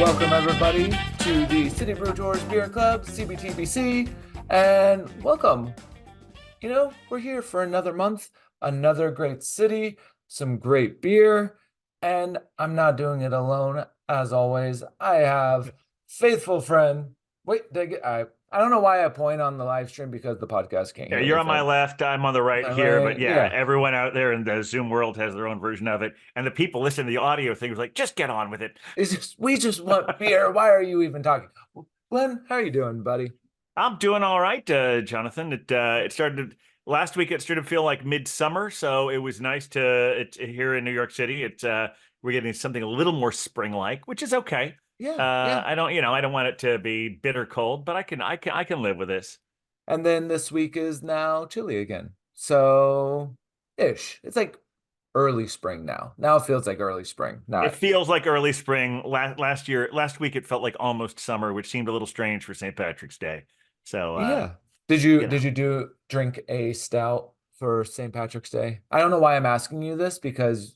Welcome everybody to the City Brew Tours Beer Club, CBTBC, and welcome. We're here for another month, another great city, some great beer, and I'm not doing it alone. As always, I have faithful friend. Wait, I don't know why I point on the live stream because the podcast can't Yeah, hear you're me. on my left, I'm on the right Am here, I- but yeah, yeah. everyone out there in the Zoom world has their own version of it, and the people listening to the audio thing was like, just get on with it. We just want beer. Why are you even talking? Glenn, how are you doing, buddy? I'm doing all right, Jonathan. It started last week. It started to feel like midsummer, so it was nice here in New York City. We're getting something a little more spring-like, which is okay. Yeah, yeah. I don't want it to be bitter cold, but I can live with this. And then this week is now chilly again. So ish. It's like early spring now. Now it feels like early spring. It Not feels like early spring. Last week, it felt like almost summer, which seemed a little strange for St. Patrick's Day. So, yeah. Did you you know, did you do drink a stout for St. Patrick's Day? I don't know why I'm asking you this because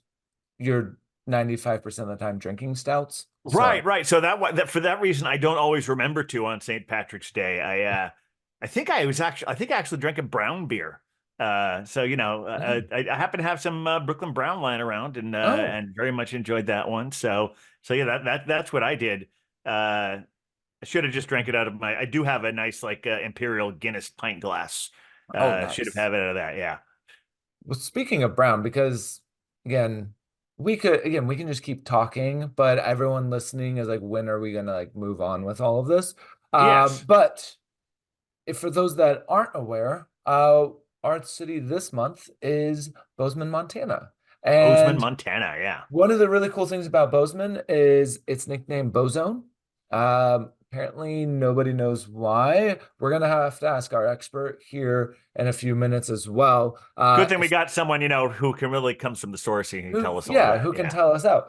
you're 95% of the time drinking stouts. right, So right. So that for that reason, I don't always remember to on St. Patrick's Day. I think I actually drank a brown beer. mm. I happen to have some Brooklyn Brown lying around, Oh, and very much enjoyed that one. So yeah, that's what I did. I should have just drank it out of my. I do have a nice like Imperial Guinness pint glass. oh Should have nice. had it out of that. Yeah. Well, speaking of brown, because again, we can just keep talking, but everyone listening is like, when are we gonna like move on with all of this? Yes. But if for those that aren't aware, our city this month is Bozeman, Montana. Bozeman, And Montana. Yeah. one of the really cool things about Bozeman is its nickname Bozone. Apparently nobody knows why. We're gonna have to ask our expert here in a few minutes as well. Good thing we got someone, who can really comes from the source and can tell us all Yeah, that. who can Yeah. tell us out?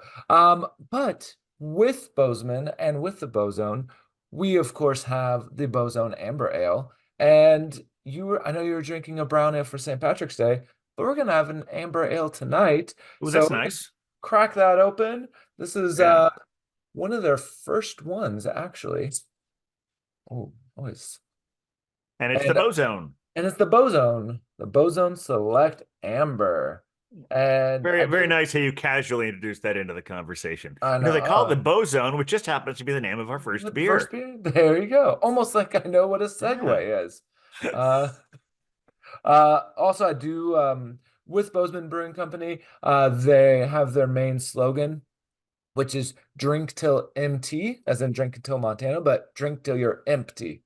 But with Bozeman and with the Bozone, we of course have the Bozone Amber Ale. And I know you were drinking a brown ale for St. Patrick's Day, but we're gonna have an amber ale tonight. Ooh, So that's let me nice. crack that open. This is Yeah. one of their first ones, actually. Oh, nice. And it's the And Bozone. and it's the Bozone Select Amber. And Very, I very believe nice how you casually introduced that into the conversation. I They call it the know. Bozone, which just happens to be the name of our The first first beer. beer? There you go. Almost like I know what a Yeah. segue is. Uh, also I do with Bozeman Brewing Company, they have their main slogan, which is drink till empty, as in drink until Montana, but drink till you're empty.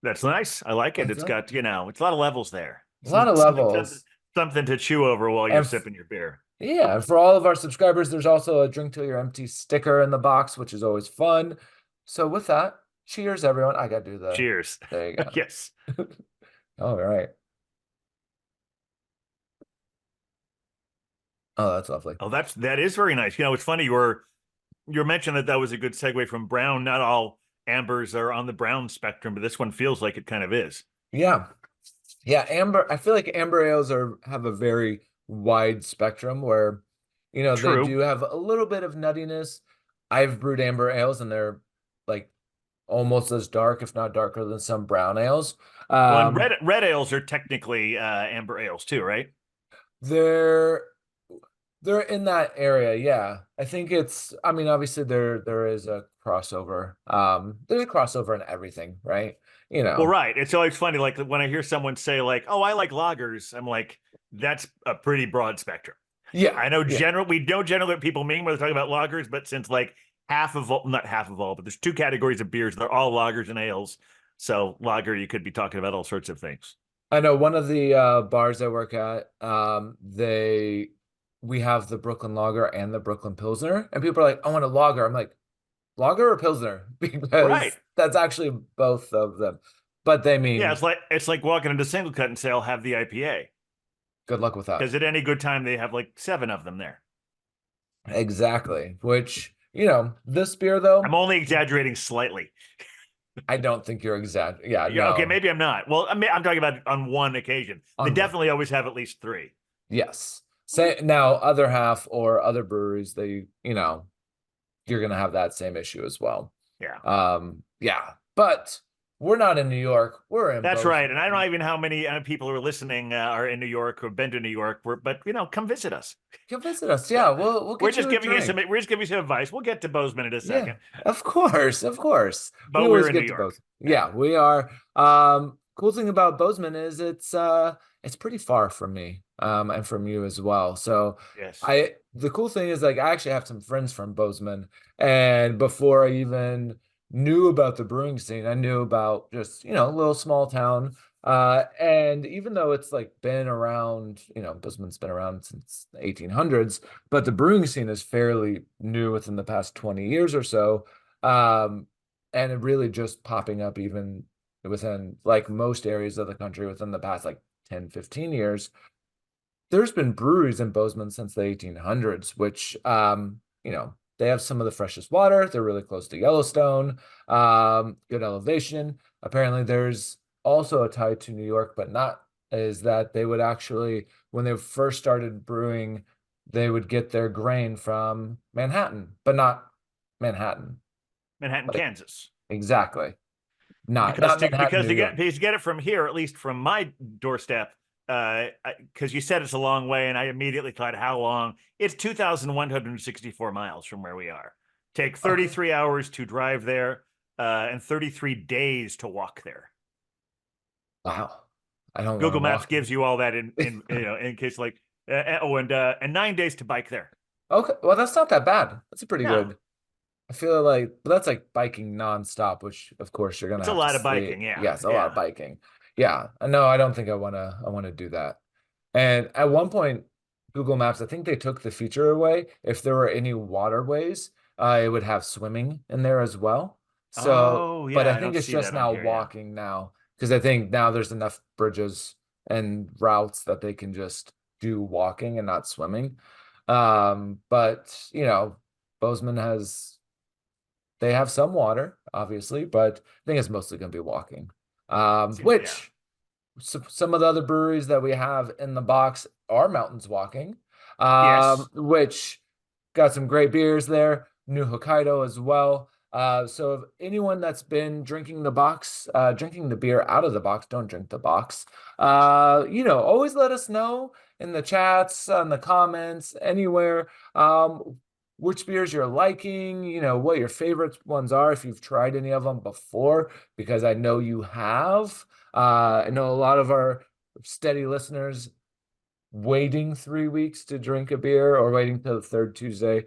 That's nice. I like it. That's It's a got, it's a lot of levels there. lot of Something, levels. something to chew over while you're And sipping your beer. yeah, for all of our subscribers, there's also a drink till you're empty sticker in the box, which is always fun. So with that, cheers everyone. I gotta do Cheers. there you go. Yes. All right. Oh, that's lovely. Oh, that is very nice. It's funny you mentioned that was a good segue from brown. Not all ambers are on the brown spectrum, but this one feels like it kind of is. Yeah. Yeah, amber. I feel like amber ales have a very wide spectrum where, they True. do have a little bit of nuttiness. I've brewed amber ales and they're like almost as dark, if not darker than some brown ales. Well, and Um, red ales are technically amber ales too, right? they're they're in that area, yeah. I think I mean, obviously there is a crossover. There's a crossover in everything, right? You Well, know. right. It's always funny, like when I hear someone say, like, "Oh, I like lagers," I'm like, "That's a pretty broad spectrum." Yeah, I know yeah. we don't generally what people mean when they're talking about lagers, but since like not half of all, but there's two categories of beers. They're all lagers and ales. So lager, you could be talking about all sorts of things. I know one of the bars I work at, we have the Brooklyn Lager and the Brooklyn Pilsner, and people are like, "I want a lager." I'm like, "Lager or Pilsner?" Right. Because that's actually both of them. But they Yeah, mean it's like walking into single cut and say, "I'll have the IPA," good luck with that. because at any good time they have like seven of them there. Exactly. Which, this beer though, I'm only exaggerating slightly. I don't think you're exact. Yeah, Yeah, okay, no. maybe I'm not. Well, I'm talking about on one occasion. They On one. definitely always have at least three. Yes. Say now other half or other breweries, they you're gonna have that same issue as well. Yeah. Yeah, but we're not in New York. We're in That's right. And I don't know Bozeman. even how many people who are listening are in New York or have been to New York, but come visit us. Come visit us. Yeah, we'll We're get just you a giving you drink. we're just giving you some advice. We'll get to Bozeman in a Yeah, second, of course, of course. We but we're always in New get to York. both. Yeah. Yeah, we are. Cool thing about Bozeman is it's pretty far from me, and from you as well. So Yes. the cool thing is like I actually have some friends from Bozeman, and before I even knew about the brewing scene, I knew about just, a little small town. And even though it's like been around, Bozeman's been around since the 1800s, but the brewing scene is fairly new within the past 20 years or so. Um, and it really just popping up even within like most areas of the country within the past like 10, 15 years. There's been breweries in Bozeman since the 1800s, which, they have some of the freshest water. They're really close to Yellowstone, good elevation. Apparently, there's also a tie to New York, but not is that they would actually, when they first started brewing, they would get their grain from Manhattan, but not Manhattan. Manhattan, Like Kansas. exactly. Not Because not to Manhattan, because New to get York. because to get it from here, at least from my doorstep, because you said it's a long way, and I immediately thought, how long? It's 2,164 miles from where we are. Take Okay. 33 hours to drive there, and 33 days to walk there. Wow. I don't want to Google Maps walk. gives you all that in case like and 9 days to bike there. Okay, well, that's not that bad. That's a pretty No, good. I feel like, but that's like biking nonstop, which of course you're gonna it's a have to lot of sleep. biking. Yeah, Yeah, it's a lot of yeah. biking. Yeah, no, I don't think I wanna do that. And at one point, Google Maps, I think they took the feature away. If there were any waterways, it would have swimming in there as well. So, Oh but yeah, I I think don't it's see just that on now here. Yeah. walking now because I think now there's enough bridges and routes that they can just do walking and not swimming. But Bozeman they have some water, obviously, but I think it's mostly going to be walking. Yeah. Which some of the other breweries that we have in the box are mountains walking, Yes. which got some great beers there. New Hokkaido as well. So if anyone that's been drinking the box, drinking the beer out of the box, don't drink the box. Always let us know in the chats, on the comments, anywhere. Which beers you're liking, what your favorite ones are, if you've tried any of them before, because I know you have. I know a lot of our steady listeners waiting 3 weeks to drink a beer or waiting till the third Tuesday.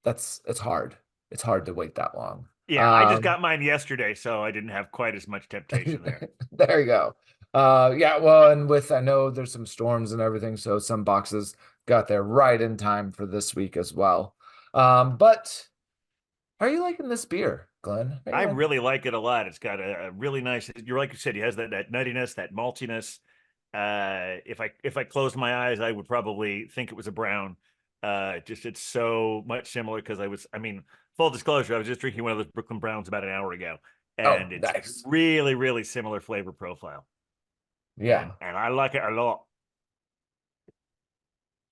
It's hard. It's hard to wait that long. Yeah, I just got mine yesterday, so I didn't have quite as much temptation there. There you go. Yeah, well, and I know there's some storms and everything, so some boxes got there right in time for this week as well. But how are you liking this beer, Glenn? How are you I liking? really like it a lot. It's got a really nice. You're like you said, it has that nuttiness, that maltiness. If I closed my eyes, I would probably think it was a brown. Just it's so much similar because I mean, full disclosure, I was just drinking one of those Brooklyn Browns about an hour ago, Oh, and it's nice. really, really similar flavor profile, and Yeah. and I like it a lot.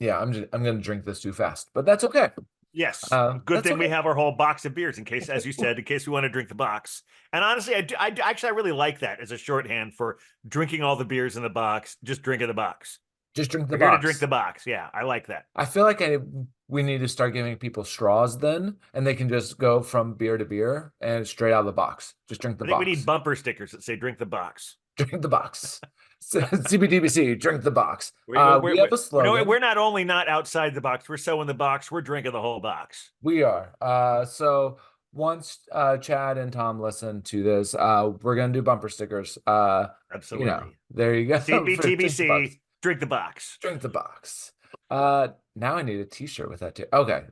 Yeah, I'm gonna drink this too fast, but that's okay. Yes, good That's thing we okay. have our whole box of beers in case, as you said, in case we want to drink the box. And honestly, actually I really like that as a shorthand for drinking all the beers in the box. Just drinking the box. Just drink the We're here to drink the box. box. Yeah, I like that. I feel like we need to start giving people straws then, and they can just go from beer to beer and straight out of the box. Just drink the I think we need box. bumper stickers that say "Drink the box." Drink the box. CBDBC, drink the box. We're, we're, We have we're, a we're slogan. not only not outside the box, we're so in the box, we're drinking the whole box. We are. So once Chad and Tom listen to this, we're gonna do bumper stickers. Absolutely. There you go for drink the box. CBTBC, drink the box. Drink the box. Now I need a t-shirt with that too. Okay,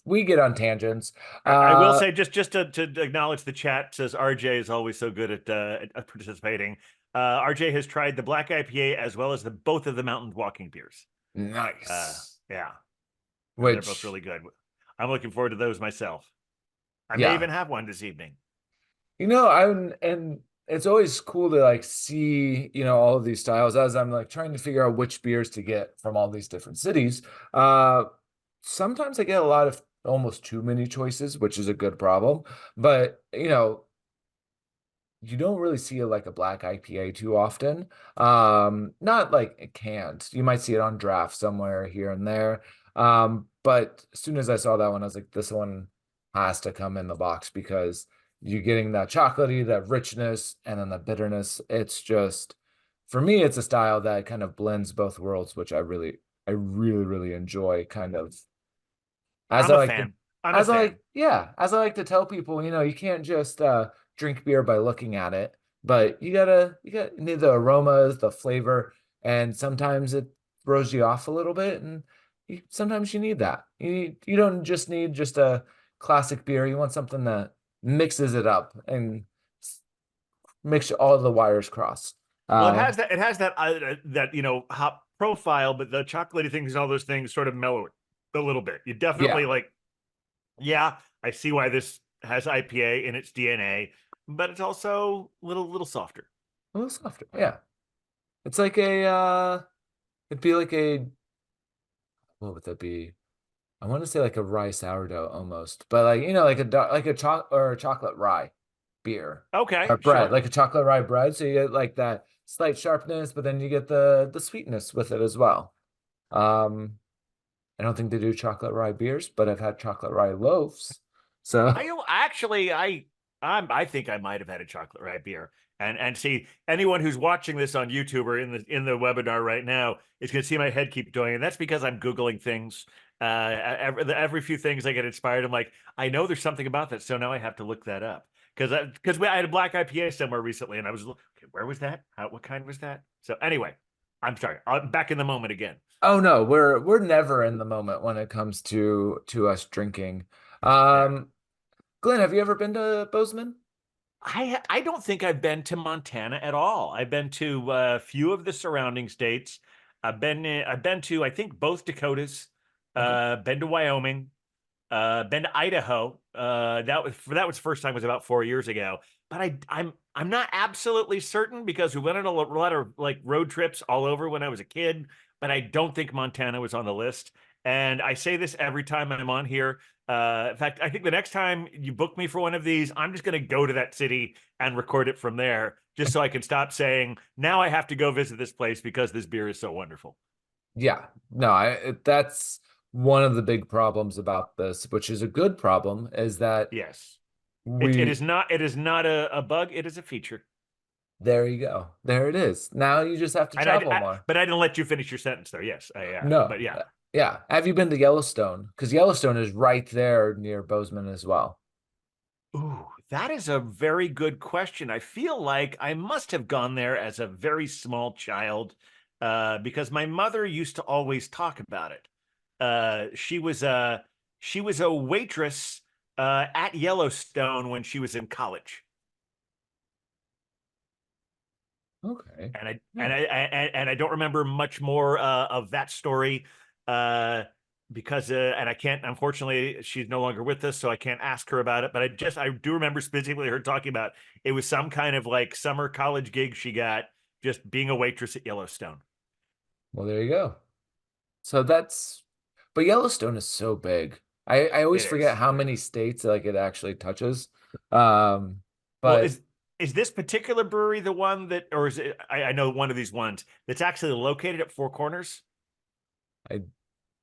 we get on tangents. I will Uh, say just to acknowledge the chat says RJ is always so good at participating. RJ has tried the black IPA as well as the both of the mountain walking beers. nice. Yeah, and they're both Which, really good. I'm looking forward to those myself. I may yeah, even have one this evening. I'm and it's always cool to like see, all of these styles as I'm like trying to figure out which beers to get from all these different cities. Uh, Sometimes I get a lot of almost too many choices, which is a good problem. But you don't really see it like a black IPA too often. Not like it can't. You might see it on draft somewhere here and there. But as soon as I saw that one, I was like, this one has to come in the box because you're getting that chocolatey, that richness, and then the bitterness. It's just, for me, it's a style that kind of blends both worlds, which I really, really enjoy kind of as I'm I a like to fan. I'm a as I fan. like yeah, as I like to tell people, you can't just drink beer by looking at it, but you need the aromas, the flavor, and sometimes it throws you off a little bit, and sometimes you need that. You don't just need just a classic beer. You want something that mixes it up and makes all the wires cross. Well, it Uh, has that hop profile, but the chocolatey things and all those things sort of mellow it a little bit. You yeah, definitely like, yeah, I see why this has IPA in its DNA, but it's also a little softer. a little softer. Yeah, it's like it'd be like what would that be? I want to say like a rye sourdough almost, but like like a chocolate rye beer Okay, or bread, sure. like a chocolate rye bread. So you get like that slight sharpness, but then you get the sweetness with it as well. Um, I don't think they do chocolate rye beers, but I've had chocolate rye loaves. So I think I might have had a chocolate rye beer. And see, anyone who's watching this on YouTube or in the webinar right now is going to see my head keep going, and that's because I'm googling things. Every few things I get inspired, I'm like, I know there's something about that, so now I have to look that up because I had a black IPA somewhere recently, and I was okay, where was that? What kind was that? So anyway, I'm sorry. I'm back in the moment again. oh no, we're never in the moment when it comes to us drinking. Yeah. Um, Glenn, have you ever been to Bozeman? I don't think I've been to Montana at all. I've been to a few of the surrounding states. I've been to I think both Dakotas. Okay. Been to Wyoming. Been to Idaho. That was the first time was about 4 years ago. But I'm not absolutely certain because we went on a lot of like road trips all over when I was a kid. But I don't think Montana was on the list. And I say this every time I'm on here. In fact, I think the next time you book me for one of these, I'm just going to go to that city and record it from there, just so I can stop saying now I have to go visit this place because this beer is so wonderful. Yeah, no, that's one of the big problems about this, which is a good problem, is that Yes, it we is not a bug. It is a feature. there you go. There it is. Now you just have to And travel more. but I didn't let you finish your sentence there. Yes, No. but yeah. Yeah. Have you been to Yellowstone? Because Yellowstone is right there near Bozeman as well. Ooh, that is a very good question. I feel like I must have gone there as a very small child, because my mother used to always talk about it. She was a waitress at Yellowstone when she was in college. Okay. and I and Yeah. I don't remember much more of that story, uh, because and I can't. Unfortunately, she's no longer with us, so I can't ask her about it. But I do remember specifically her talking about it was some kind of like summer college gig she got just being a waitress at Yellowstone. Well, there you go. So but Yellowstone is so big. I always It forget is. how many states like it actually touches. Um, Well, but is this particular brewery the one that, or is it? I know one of these ones that's actually located at Four Corners. I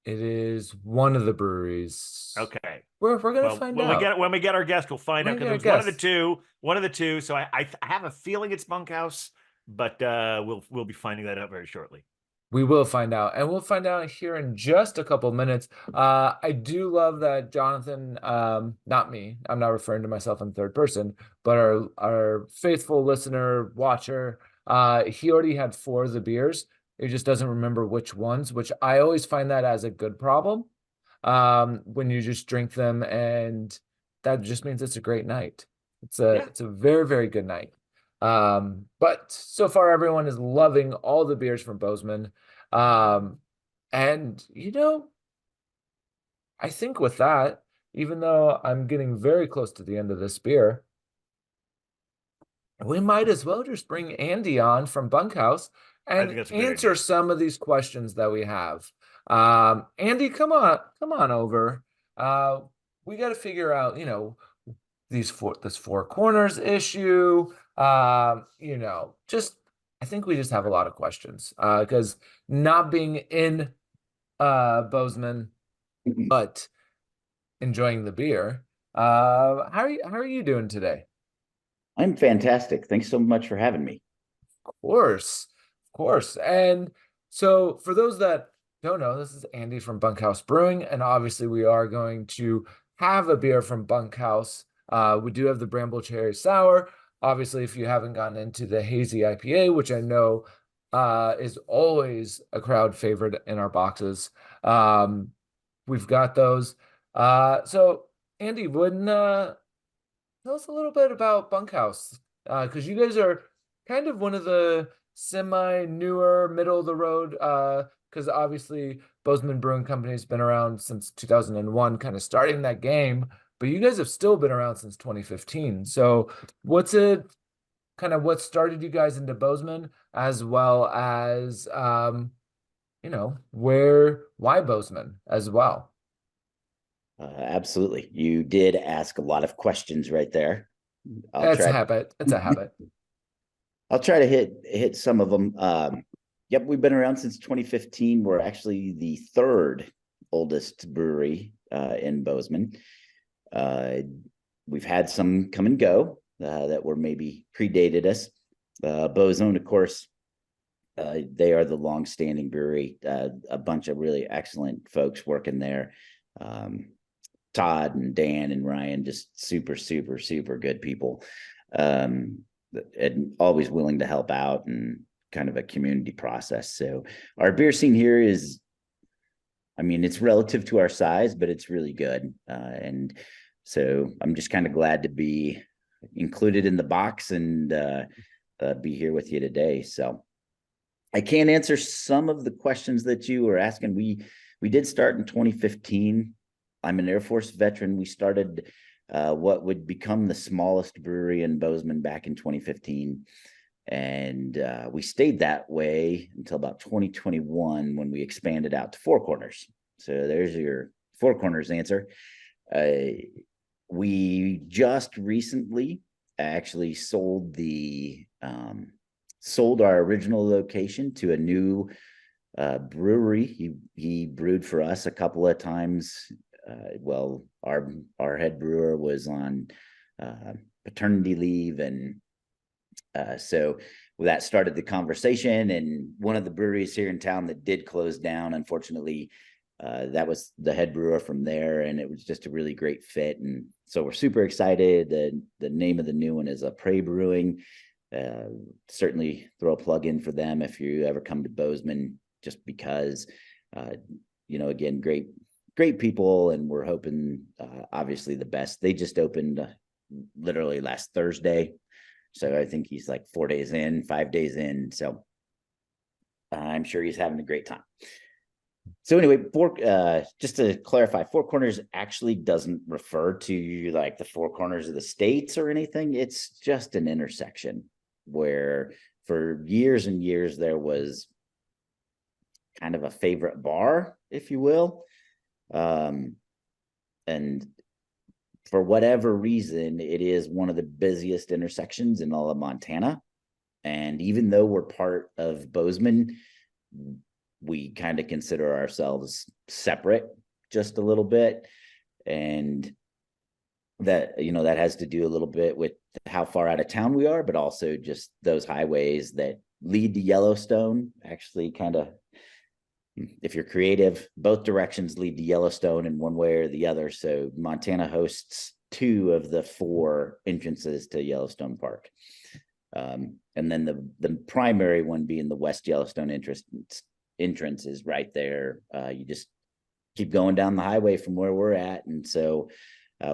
it is one of the breweries. Okay. We're gonna Well, find when we out. get when we get our guest, we'll find We're out gonna because get it our was one of the guess. two. One of the two. So I have a feeling it's Bunkhouse, but we'll be finding that out very shortly. We will find out, and we'll find out here in just a couple minutes. I do love that Jonathan, not me, I'm not referring to myself in third person, but our faithful listener, watcher, he already had four of the beers. He just doesn't remember which ones, which I always find that as a good problem. When you just drink them, and that just means it's a great night. Yeah, It's a very, very good night. But so far everyone is loving all the beers from Bozeman. Um, and I think with that, even though I'm getting very close to the end of this beer, we might as well just bring Andy on from Bunkhouse I think and that's a great answer idea. some of these questions that we have. Andy, come on over. we got to figure out, this four corners issue. Just I think we just have a lot of questions. Because not being in Bozeman, but enjoying the beer. How are you doing today? I'm fantastic. Thanks so much for having me. Course, of course. And so, for those that don't know, this is Andy from Bunkhouse Brewing, and obviously, we are going to have a beer from Bunkhouse. We do have the Bramble Cherry Sour. Obviously, if you haven't gotten into the hazy IPA, which I know is always a crowd favorite in our boxes, we've got those. So, Andy, wouldn't tell us a little bit about Bunkhouse, because you guys are kind of one of the semi-newer, middle of the road, because obviously Bozeman Brewing Company has been around since 2001, kind of starting that game, but you guys have still been around since 2015. So what started you guys into Bozeman, as well as, why Bozeman as well? Absolutely. You did ask a lot of questions right there. It's a habit. It's a habit. I'll try to hit some of them. Yep, we've been around since 2015. We're actually the third oldest brewery in Bozeman. We've had some come and go that were maybe predated us. Bozone, of course, they are the long-standing brewery. A bunch of really excellent folks working there. Todd and Dan and Ryan, just super, super, super good people. And always willing to help out, and kind of a community process. So our beer scene here is, it's relative to our size, but it's really good. And so I'm just kind of glad to be included in the box and be here with you today. So I can answer some of the questions that you were asking. We did start in 2015. I'm an Air Force veteran. We started what would become the smallest brewery in Bozeman back in 2015. And we stayed that way until about 2021, when we expanded out to Four Corners. So there's your Four Corners answer. We just recently actually sold our original location to a new brewery. He brewed for us a couple of times. Our head brewer was on paternity leave, and so that started the conversation. And one of the breweries here in town that did close down, unfortunately, that was the head brewer from there, and it was just a really great fit. And so we're super excited. The name of the new one is Brew Brewing. Certainly throw a plug in for them if you ever come to Bozeman, just because again, great people, and we're hoping obviously the best. They just opened literally last Thursday, so I think he's like 5 days in, so I'm sure he's having a great time. So anyway, just to clarify, Four Corners actually doesn't refer to like the four corners of the states or anything. It's just an intersection where for years and years there was kind of a favorite bar, if you will. And for whatever reason, it is one of the busiest intersections in all of Montana. And even though we're part of Bozeman, we kind of consider ourselves separate just a little bit. And that has to do a little bit with how far out of town we are, but also just those highways that lead to Yellowstone. Actually, kind of, if you're creative, both directions lead to Yellowstone in one way or the other. So Montana hosts 2 of the 4 entrances to Yellowstone Park. And then the primary one being the West Yellowstone entrance is right there. You just keep going down the highway from where we're at. And so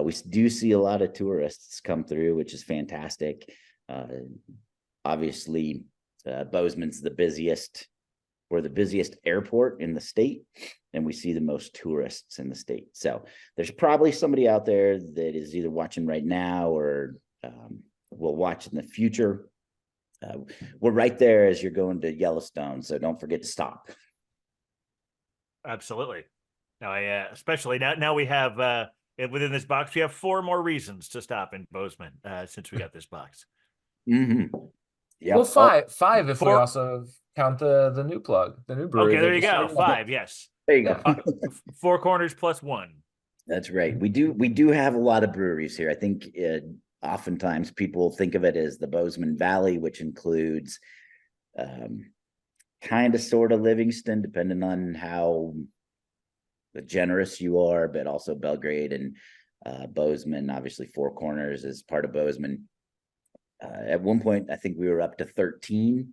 we do see a lot of tourists come through, which is fantastic. Obviously, Bozeman's the busiest. We're the busiest airport in the state, and we see the most tourists in the state. So there's probably somebody out there that is either watching right now or will watch in the future. We're right there as you're going to Yellowstone, so don't forget to stop. Absolutely. Now, especially now we have within this box. We have 4 more reasons to stop in Bozeman since we got this box. Mm-hmm. Yep. Well, five if we 4. also count the new plug, the new brewery. Okay, there that you just go. started up. 5, yes. There you go. Yeah. 4 corners plus 1. That's right. We do have a lot of breweries here. I think oftentimes people think of it as the Bozeman Valley, which includes kind of sort of Livingston, depending on how generous you are, but also Belgrade and Bozeman. Obviously, Four Corners is part of Bozeman. At one point, I think we were up to 13.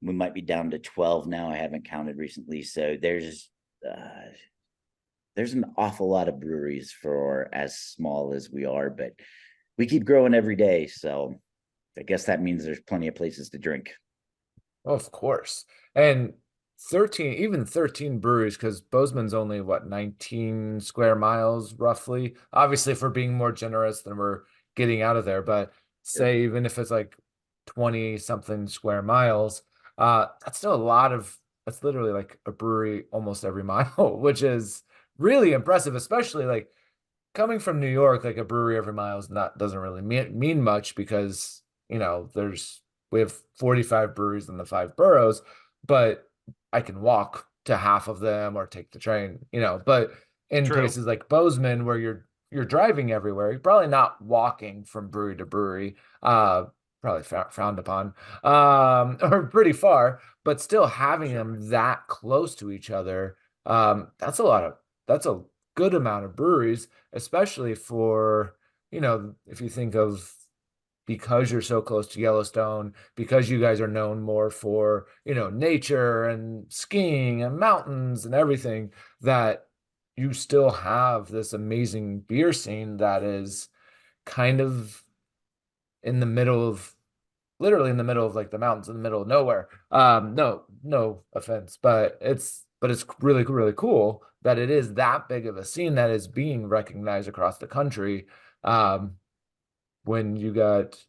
We might be down to 12 now. I haven't counted recently. So there's an awful lot of breweries for as small as we are, but we keep growing every day. So I guess that means there's plenty of places to drink. Of course. And 13 breweries, because Bozeman's only what, 19 square miles roughly. Obviously, if we're being more generous, then we're getting out of there. But say even if it's like 20 something square miles, that's still a lot of, that's literally like a brewery almost every mile, which is really impressive, especially like coming from New York. Like a brewery every mile is not, doesn't really mean much, because we have 45 breweries in the 5 boroughs, but I can walk to half of them or take the train, but in True. places like Bozeman, where you're driving everywhere, you're probably not walking from brewery to brewery, probably frowned upon, or pretty far, but still having them that close to each other, that's a good amount of breweries, especially for, if you think of, because you're so close to Yellowstone, because you guys are known more for, nature and skiing and mountains and everything, that you still have this amazing beer scene that is kind of in the middle of, literally in the middle of like the mountains, in the middle of nowhere. No offense, but it's really, really cool that it is that big of a scene that is being recognized across the country. When you got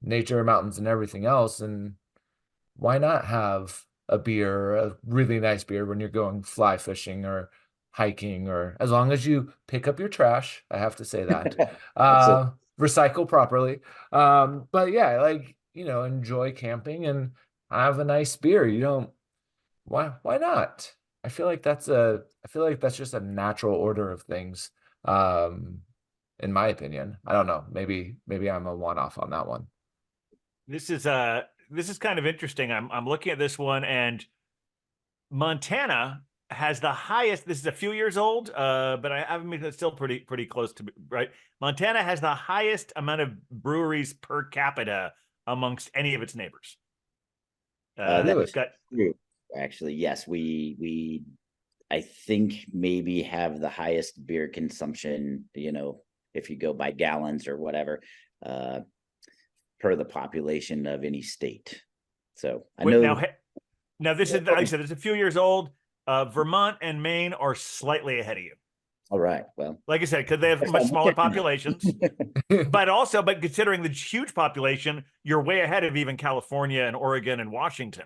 nature, mountains, and everything else, and why not have a really nice beer when you're going fly fishing or hiking, or as long as you pick up your trash, I have to say that. Recycle properly. But yeah, like, enjoy camping and have a nice beer. You don't, why not? I feel like that's just a natural order of things. In my opinion. I don't know. Maybe I'm a one-off on that one. This is kind of interesting. I'm looking at this one, and Montana has the highest. This is a few years old, but I mean it's still pretty close to right. Montana has the highest amount of breweries per capita amongst any of its neighbors. That's true. Actually, yes, we I think maybe have the highest beer consumption, if you go by gallons or whatever, per the population of any state. So I know now this is, like I said, it's a few years old. Vermont and Maine are slightly ahead of you. All right. Well, like I said, because they have much smaller populations, but considering the huge population, you're way ahead of even California and Oregon and Washington.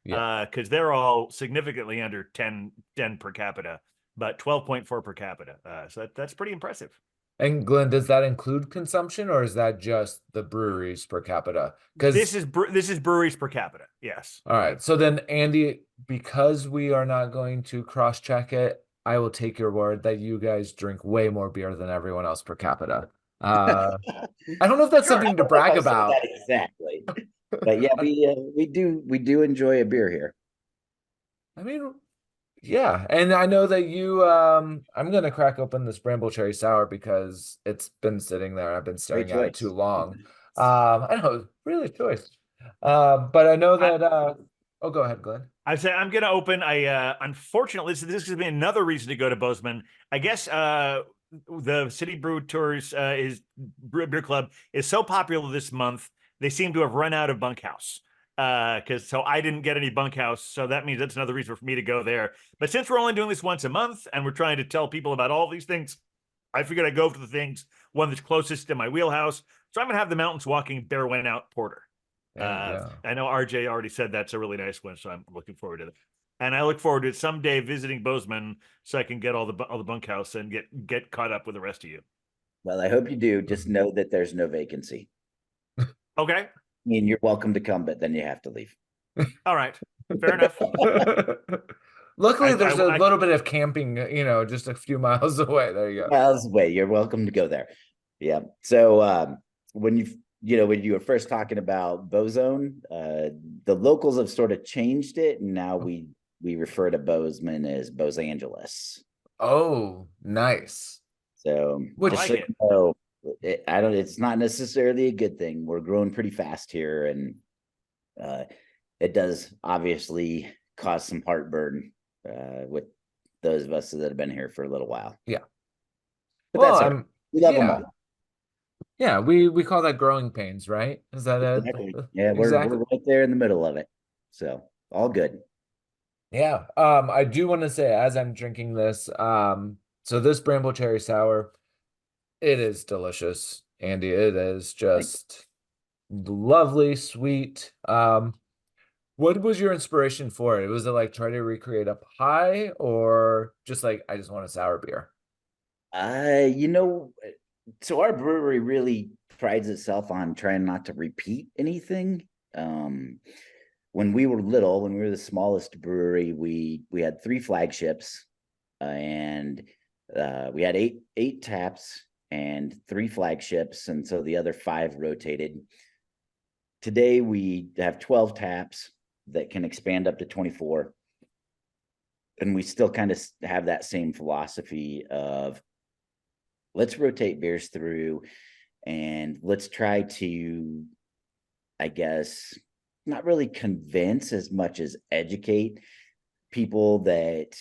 Yeah. Because they're all significantly under 10 per capita, but 12.4 per capita. So that's pretty impressive. And Glenn, does that include consumption, or is that just the breweries per capita? Because this is breweries per capita. Yes. All right. So then, Andy, because we are not going to cross-check it, I will take your word that you guys drink way more beer than everyone else per capita. I don't know if that's something to brag about. Exactly. But yeah, we do enjoy a beer here. I mean, yeah, and I know that you I'm gonna crack open this Bramble Cherry Sour because it's been sitting there. I've been staring at it too long. I know, really choice. But I know that oh, go ahead, Glenn. I say I'm gonna open. Unfortunately, this is gonna be another reason to go to Bozeman. I guess the City Brew Tours beer club is so popular this month. They seem to have run out of Bunkhouse. So I didn't get any Bunkhouse, so that means that's another reason for me to go there. But since we're only doing this once a month and we're trying to tell people about all these things, I figured I'd go for the one that's closest to my wheelhouse. So I'm gonna have the Mountains Walking Bear Went Out Porter. I know RJ already said that's a really nice one, so I'm looking forward to that. And I look forward to someday visiting Bozeman so I can get all the bunkhouse and get caught up with the rest of you. Well, I hope you do. Just know that there's no vacancy. Okay. I mean, you're welcome to come, but then you have to leave. All right. Fair enough. Luckily, there's a I little bit of camping, just a few miles away. There you go. Miles away. You're welcome to go there. Yeah. So when when you were first talking about Bozone, the locals have sort of changed it, and now we refer to Bozeman as Bos Angeles. Oh, nice. So I just like so it. you know, it's not necessarily a good thing. We're growing pretty fast here, and it does obviously cause some heartburn with those of us that have been here for a little while. Yeah. But Well, that's all right. We love them yeah. all. Yeah, we call that growing pains, right? Is that it? Exactly. Yeah, Exactly. we're right there in the middle of it. So all good. Yeah. I do want to say as I'm drinking this, so this Bramble Cherry Sour, it is delicious, Andy. It is just lovely, sweet. What was your inspiration for it? Was it like try to recreate a pie or just like I just want a sour beer? You know, so our brewery really prides itself on trying not to repeat anything. When we were little, when we were the smallest brewery, we had 3 flagships, and we had eight taps and 3 flagships, and so the other 5 rotated. Today we have 12 taps that can expand up to 24, and we still kind of have that same philosophy of let's rotate beers through, and let's try to, I guess, not really convince as much as educate people that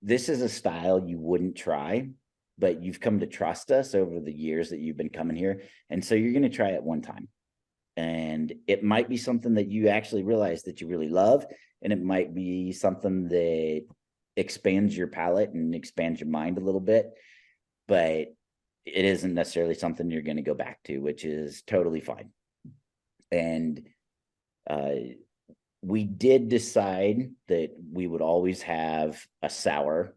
this is a style you wouldn't try, but you've come to trust us over the years that you've been coming here. And so you're going to try it one time. And it might be something that you actually realize that you really love. And it might be something that expands your palate and expands your mind a little bit. But it isn't necessarily something you're going to go back to, which is totally fine. And we did decide that we would always have a sour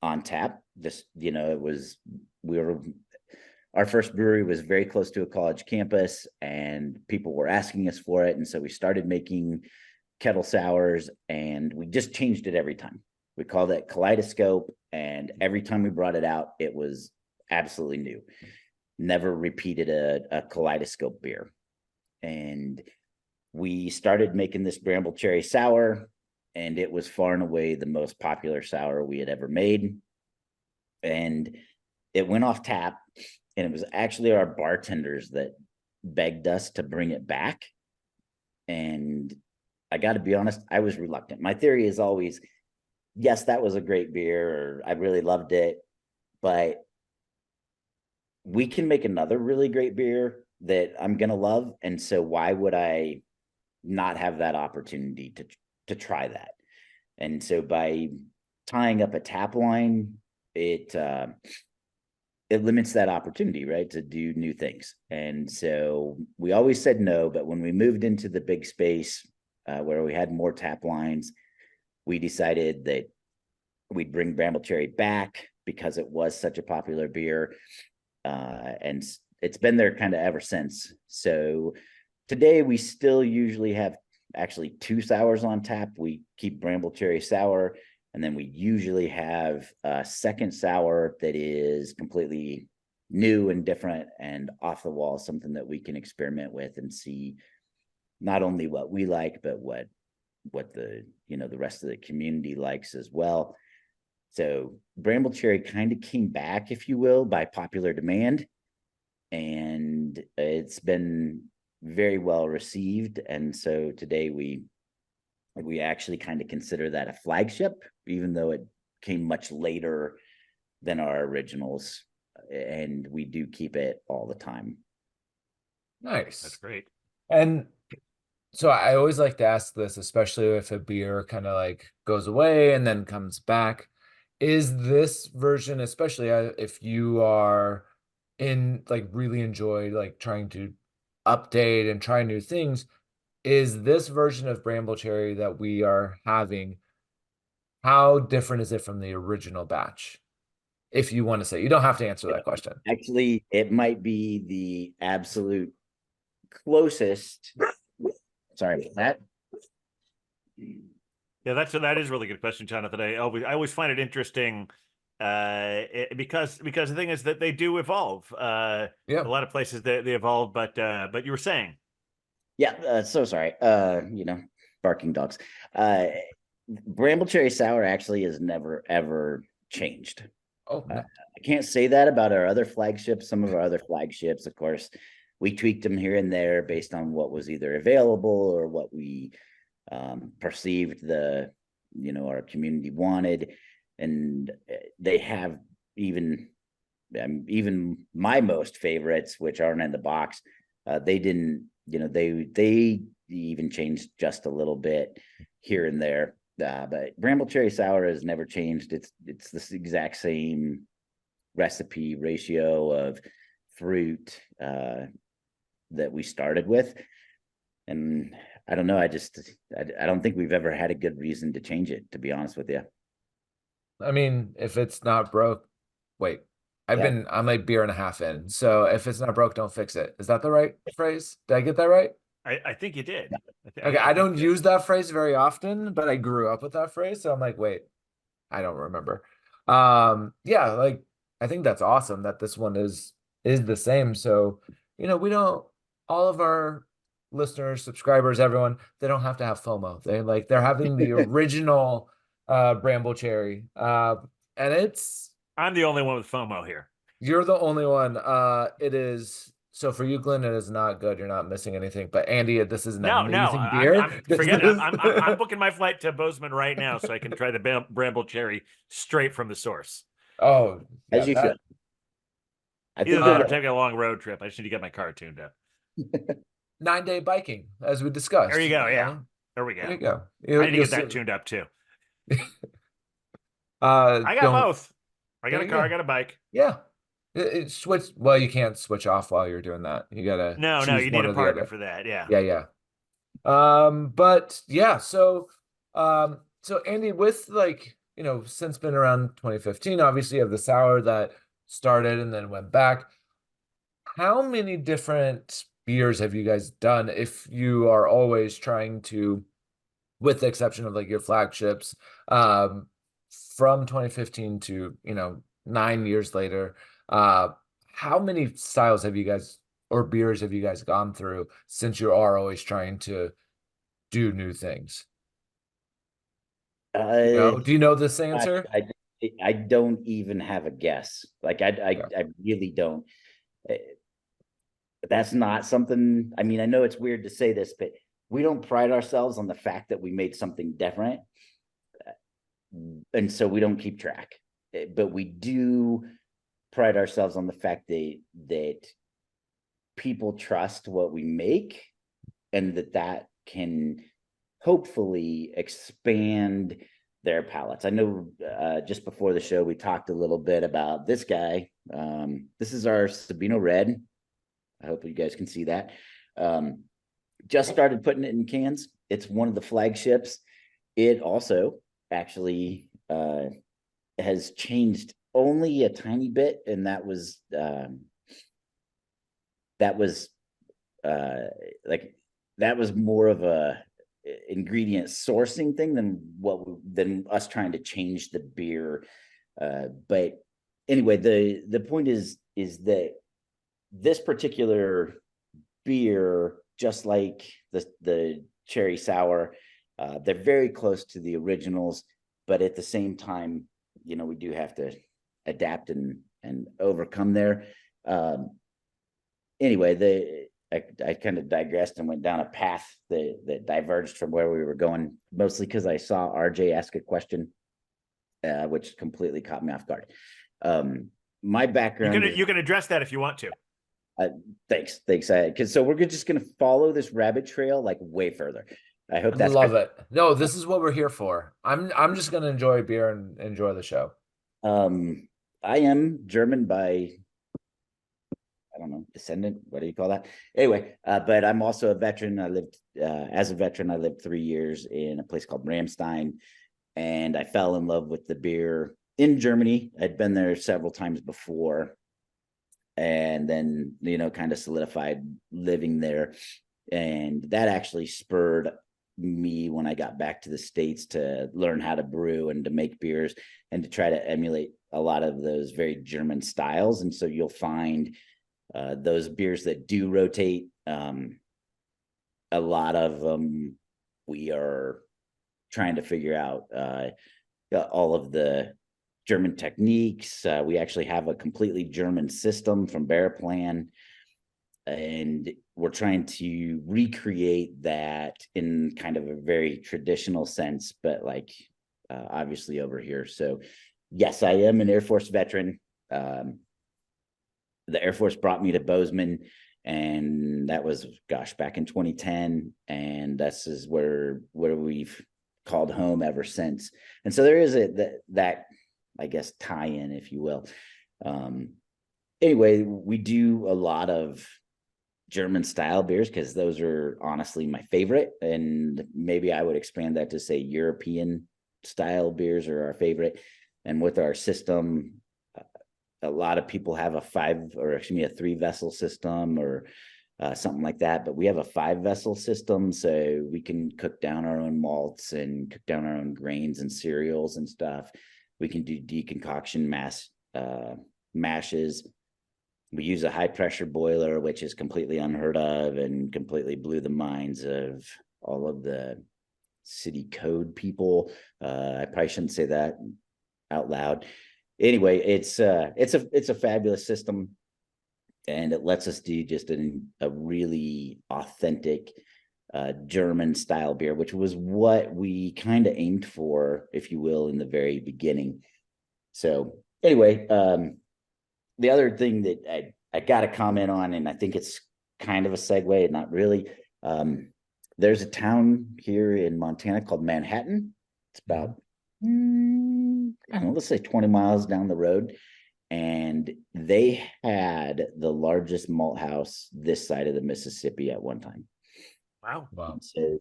on tap. Just, it was, our first brewery was very close to a college campus, and people were asking us for it. And so we started making kettle sours, and we just changed it every time. We called it Kaleidoscope, and every time we brought it out, it was absolutely new. Never repeated a Kaleidoscope beer. And we started making this Bramble Cherry Sour, and it was far and away the most popular sour we had ever made. And it went off tap, and it was actually our bartenders that begged us to bring it back. And I got to be honest, I was reluctant. My theory is always, yes, that was a great beer, or I really loved it, but we can make another really great beer that I'm going to love. And so why would I not have that opportunity to try that? And so by tying up a tap line, it limits that opportunity, right, to do new things. And so we always said no, but when we moved into the big space where we had more tap lines, we decided that we'd bring Bramble Cherry back because it was such a popular beer. And it's been there kind of ever since. So today we still usually have actually 2 sours on tap. We keep Bramble Cherry Sour, and then we usually have a second sour that is completely new and different and off the wall, something that we can experiment with and see not only what we like, but what the the rest of the community likes as well. So Bramble Cherry kind of came back, if you will, by popular demand, and it's been very well received. And so today we actually kind of consider that a flagship, even though it came much later than our originals, and we do keep it all the time. Nice. That's great. And so I always like to ask this, especially if a beer kind of like goes away and then comes back. Is this version, especially if you are in like really enjoy like trying to update and try new things, is this version of Bramble Cherry that we are having, how different is it from the original batch? If you want to say, you don't have to answer that question. Actually, it might be the absolute closest. Sorry about that. Yeah, that is a really good question, Jonathan. I always find it interesting because the thing is that they do evolve. Yeah. A lot of places they evolve, but you were saying. Yeah, so sorry. Barking dogs. Bramble Cherry Sour actually has never ever changed. Oh, no. I can't say that about our other flagships. Some of our other flagships, of course, we tweaked them here and there based on what was either available or what we perceived our community wanted. And they have even my most favorites, which aren't in the box, they didn't, they even changed just a little bit here and there. But Bramble Cherry Sour has never changed. It's this exact same recipe ratio of fruit that we started with. And I don't know. I don't think we've ever had a good reason to change it, to be honest with you. I mean, if it's not broke, wait. Yeah. I'm a beer and a half in. So if it's not broke, don't fix it. Is that the right phrase? Did I get that right? I think you did. Okay, I don't think use that phrase very often, but I grew up with that phrase. So I'm like, wait, I don't remember. Yeah, like I think that's awesome that this one is the same. So, we don't, all of our listeners, subscribers, everyone, they don't have to have FOMO. They're having the original Bramble Cherry. And I'm the only one with FOMO here. you're the only one. It is, so for you, Glenn, it is not good. You're not missing anything. But Andy, this is an No, amazing beer. I'm booking my flight to Bozeman right now so I can try the Bramble Cherry straight from the source. Oh, yeah, As you should. I Either think that or taking a long road trip. I just need to get my car tuned up. 9-day biking, as we discussed. There you go. Yeah. There we go. There you go. I need to get that tuned up too. I got both. I got a car. go. I got a bike. Yeah. Switch. Well, you can't switch off while you're doing that. You gotta No, choose you one need a or the partner other. for that. Yeah. Yeah. But yeah, so Andy, with since been around 2015, obviously you have the sour that started and then went back. How many different beers have you guys done if you are always trying to, with the exception of like your flagships, from 2015 to 9 years later, how many styles have you guys or beers have you guys gone through since you are always trying to do new things? Do you know this answer? I don't even have a guess. Like I really don't. That's not something. I mean, I know it's weird to say this, but we don't pride ourselves on the fact that we made something different, and so we don't keep track. But we do pride ourselves on the fact that people trust what we make, and that can hopefully expand their palates. I know just before the show, we talked a little bit about this guy. This is our Sabino Red. I hope you guys can see that. Just started putting it in cans. It's one of the flagships. It also actually has changed only a tiny bit, and that was more of a ingredient sourcing thing than us trying to change the beer. But anyway, the point is that this particular beer, just like the cherry sour, they're very close to the originals, but at the same time, we do have to adapt and overcome there. Anyway, I kind of digressed and went down a path that diverged from where we were going, mostly because I saw RJ ask a question, which completely caught me off guard. My background. You can address that if you want to. Thanks. Because so we're just going to follow this rabbit trail like way further. I hope that's love it. No, this is what we're here for. I'm just going to enjoy beer and enjoy the show. I am German by I don't know, descendant, what do you call that? Anyway, but I'm also a veteran. I lived as a veteran, I lived 3 years in a place called Ramstein, and I fell in love with the beer in Germany. I'd been there several times before, and then, kind of solidified living there. And that actually spurred me when I got back to the States to learn how to brew and to make beers and to try to emulate a lot of those very German styles. And so you'll find those beers that do rotate, a lot of them we are trying to figure out all of the German techniques. We actually have a completely German system from Bearplan, and we're trying to recreate that in kind of a very traditional sense, but like obviously over here. So yes, I am an Air Force veteran. The Air Force brought me to Bozeman, and that was, back in 2010. And this is where we've called home ever since. And so there is that I guess tie-in, if you will. Anyway, we do a lot of German style beers because those are honestly my favorite. And maybe I would expand that to say European style beers are our favorite. And with our system, a lot of people have a 3-vessel system or something like that, but we have a 5-vessel system, so we can cook down our own malts and cook down our own grains and cereals and stuff. We can do deconcoction mashes. We use a high pressure boiler, which is completely unheard of and completely blew the minds of all of the city code people. I probably shouldn't say that out loud. Anyway, it's a fabulous system, and it lets us do just a really authentic German style beer, which was what we kind of aimed for, if you will, in the very beginning. So anyway, the other thing that I got to comment on, and I think it's kind of a segue, not really. There's a town here in Montana called Manhattan. It's about, I don't know, let's say 20 miles down the road. And they had the largest malt house this side of the Mississippi at one time. Wow. Wow. So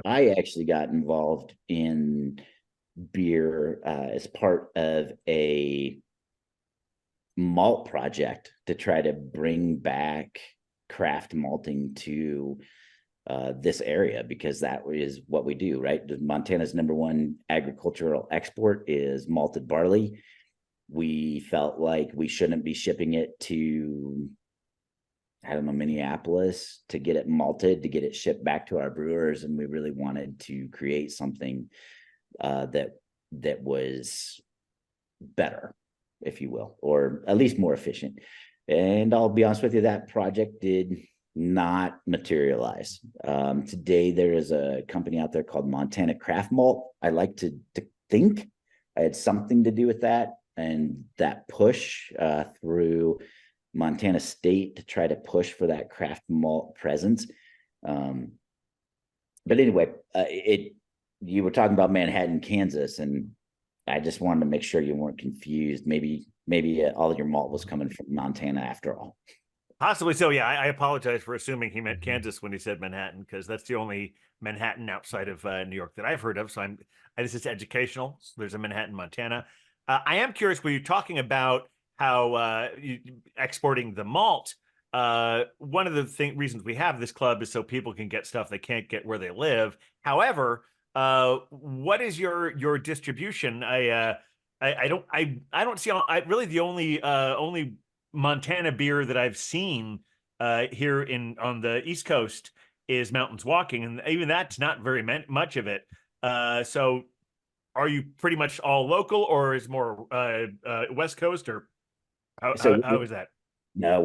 I actually got involved in beer as part of a malt project to try to bring back craft malting to this area, because that is what we do, right? Montana's #1 agricultural export is malted barley. We felt like we shouldn't be shipping it to, I don't know, Minneapolis to get it malted, to get it shipped back to our brewers. And we really wanted to create something that was better, if you will, or at least more efficient. And I'll be honest with you, that project did not materialize. Today, there is a company out there called Montana Craft Malt. I like to think I had something to do with that, and that push through Montana State to try to push for that craft malt presence. But anyway, you were talking about Manhattan, Kansas, and I just wanted to make sure you weren't confused. Maybe all of your malt was coming from Montana after all. Possibly so. Yeah, I apologize for assuming he meant Kansas when he said Manhattan, because that's the only Manhattan outside of New York that I've heard of. So this is educational. So there's a Manhattan, Montana. I am curious, when you're talking about how exporting the malt, one of the reasons we have this club is so people can get stuff they can't get where they live. However, what is your distribution? I don't see. Really the only Montana beer that I've seen here on the East Coast is Mountains Walking, and even that's not very much of it. So are you pretty much all local, or is more West Coast, or how is that? No,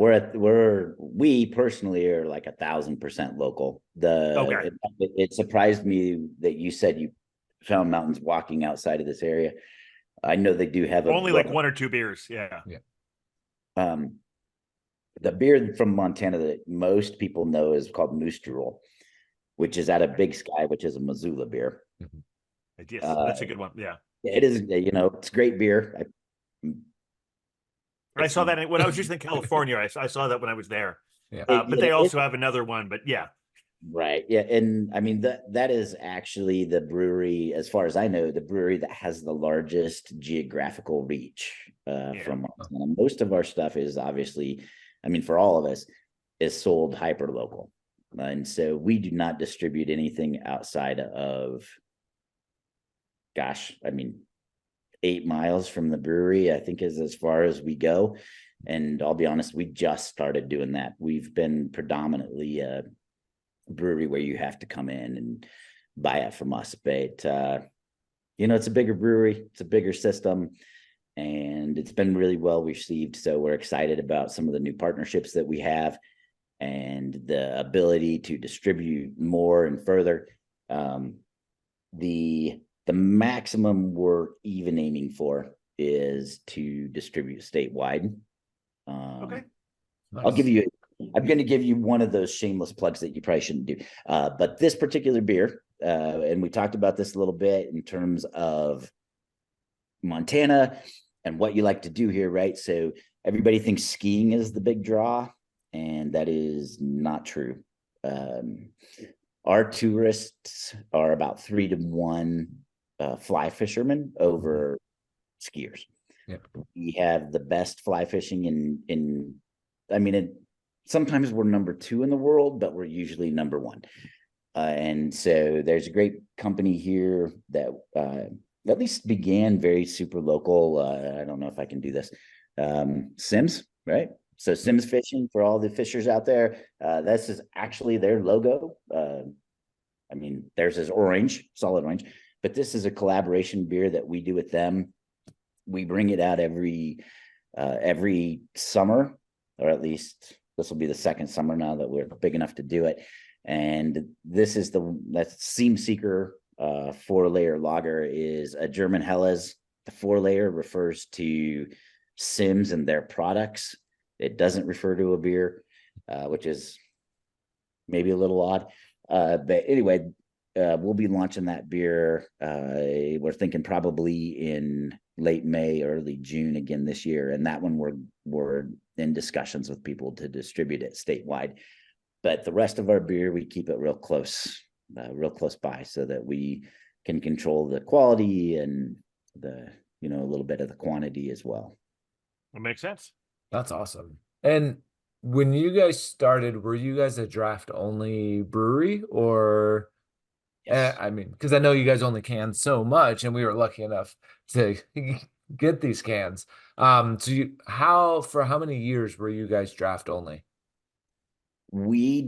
we personally are like 1,000% local. Okay. It surprised me that you said you found Mountains Walking outside of this area. I know they do have only like 1 or 2 beers. Yeah. The beer from Montana that most people know is called Moose Drool, which is out of Big Sky, which is a Missoula beer. Yes, that's a good one. Yeah. It is, it's great beer. I saw that when I was just in California. I saw that when I was there. Yeah. But they also have another one. But yeah, Right. Yeah. And I mean, that is actually the brewery, as far as I know, the brewery that has the largest geographical reach from Montana. Most of our stuff is obviously, I mean, for all of us, is sold hyper local. And so we do not distribute anything outside of, gosh, I mean, 8 miles from the brewery, I think, is as far as we go. And I'll be honest, we just started doing that. We've been predominantly brewery where you have to come in and buy it from us, but it's a bigger brewery, it's a bigger system, and it's been really well received. So we're excited about some of the new partnerships that we have and the ability to distribute more and further. The maximum we're even aiming for is to distribute statewide. okay. I'll give you I'm going to give you one of those shameless plugs that you probably shouldn't do. But this particular beer, and we talked about this a little bit in terms of Montana and what you like to do here, right? So everybody thinks skiing is the big draw, and that is not true. Our tourists are about 3-to-1 fly fishermen over skiers. Yep. We have the best fly fishing in I mean, sometimes we're number 2 in the world, but we're usually number 1. And so there's a great company here that at least began very super local. I don't know if I can do this. Sims, right? So Sims Fishing, for all the fishers out there, this is actually their logo. I mean, theirs is orange, solid orange, but this is a collaboration beer that we do with them. We bring it out every summer, or at least this will be the second summer now that we're big enough to do it. And this is that's Seam Seeker 4-layer lager, is a German Helles. The 4-layer refers to Sims and their products. It doesn't refer to a beer, which is maybe a little odd. But anyway, we'll be launching that beer. We're thinking probably in late May, early June again this year. And that one we're in discussions with people to distribute it statewide. But the rest of our beer, we keep it real close by, so that we can control the quality and a little bit of the quantity as well. That makes sense. That's awesome. And when you guys started, were you guys a draft only brewery, or? Yes. I mean, because I know you guys only can so much, and we were lucky enough to get these cans. So for how many years were you guys draft only? We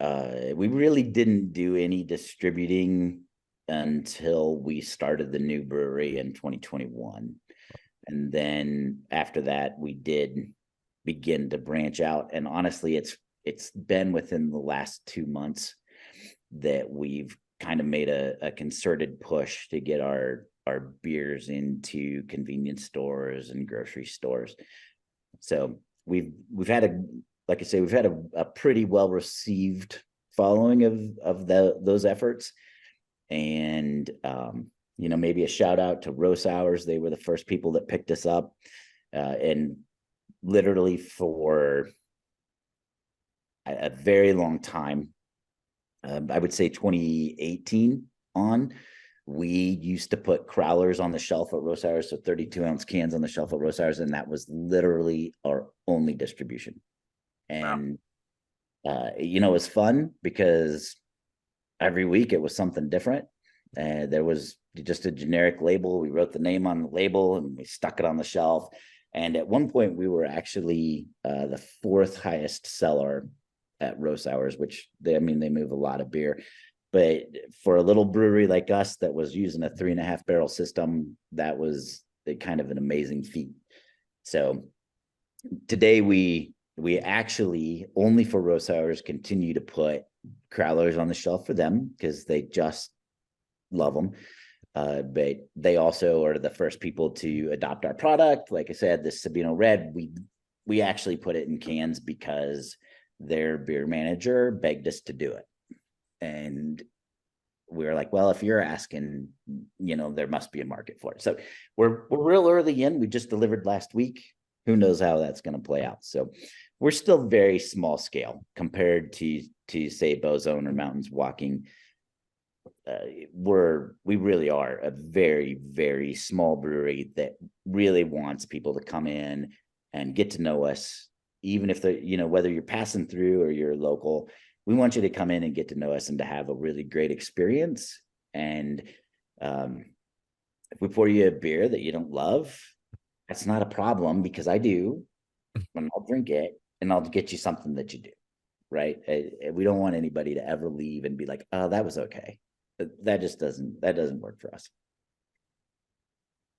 really didn't do any distributing until we started the new brewery in 2021. And then after that, we did begin to branch out. And honestly, it's been within the last 2 months that we've kind of made a concerted push to get our beers into convenience stores and grocery stores. So we've had like I say, we've had a pretty well received following of those efforts. And maybe a shout out to Row Sours. They were the first people that picked us up, and literally for a very long time, I would say 2018 on, we used to put crowlers on the shelf at Row Sours, so 32-ounce cans on the shelf at Row Sours, and that was literally our only distribution. And it was fun because every week it was something different. There was just a generic label. We wrote the name on the label and we stuck it on the shelf. And at one point we were actually the 4th highest seller at Row Sours, which they move a lot of beer. But for a little brewery like us that was using a 3.5 barrel system, that was kind of an amazing feat. So today we actually, only for Row Sours, continue to put crowlers on the shelf for them because they just love them. But they also are the first people to adopt our product. Like I said, this Sabino Red, we actually put it in cans because their beer manager begged us to do it. And we were like, well, if you're asking, there must be a market for it. So we're real early in. We just delivered last week. who knows how that's going to play out. So we're still very small scale compared to say Bozone or Mountains Walking. We really are a very, very small brewery that really wants people to come in and get to know us, even if they're, whether you're passing through or you're local. We want you to come in and get to know us and to have a really great experience. And if we pour you a beer that you don't love, that's not a problem, because I do, and I'll drink it and I'll get you something that you do. Right. We don't want anybody to ever leave and be like, oh, that was okay. That doesn't work for us.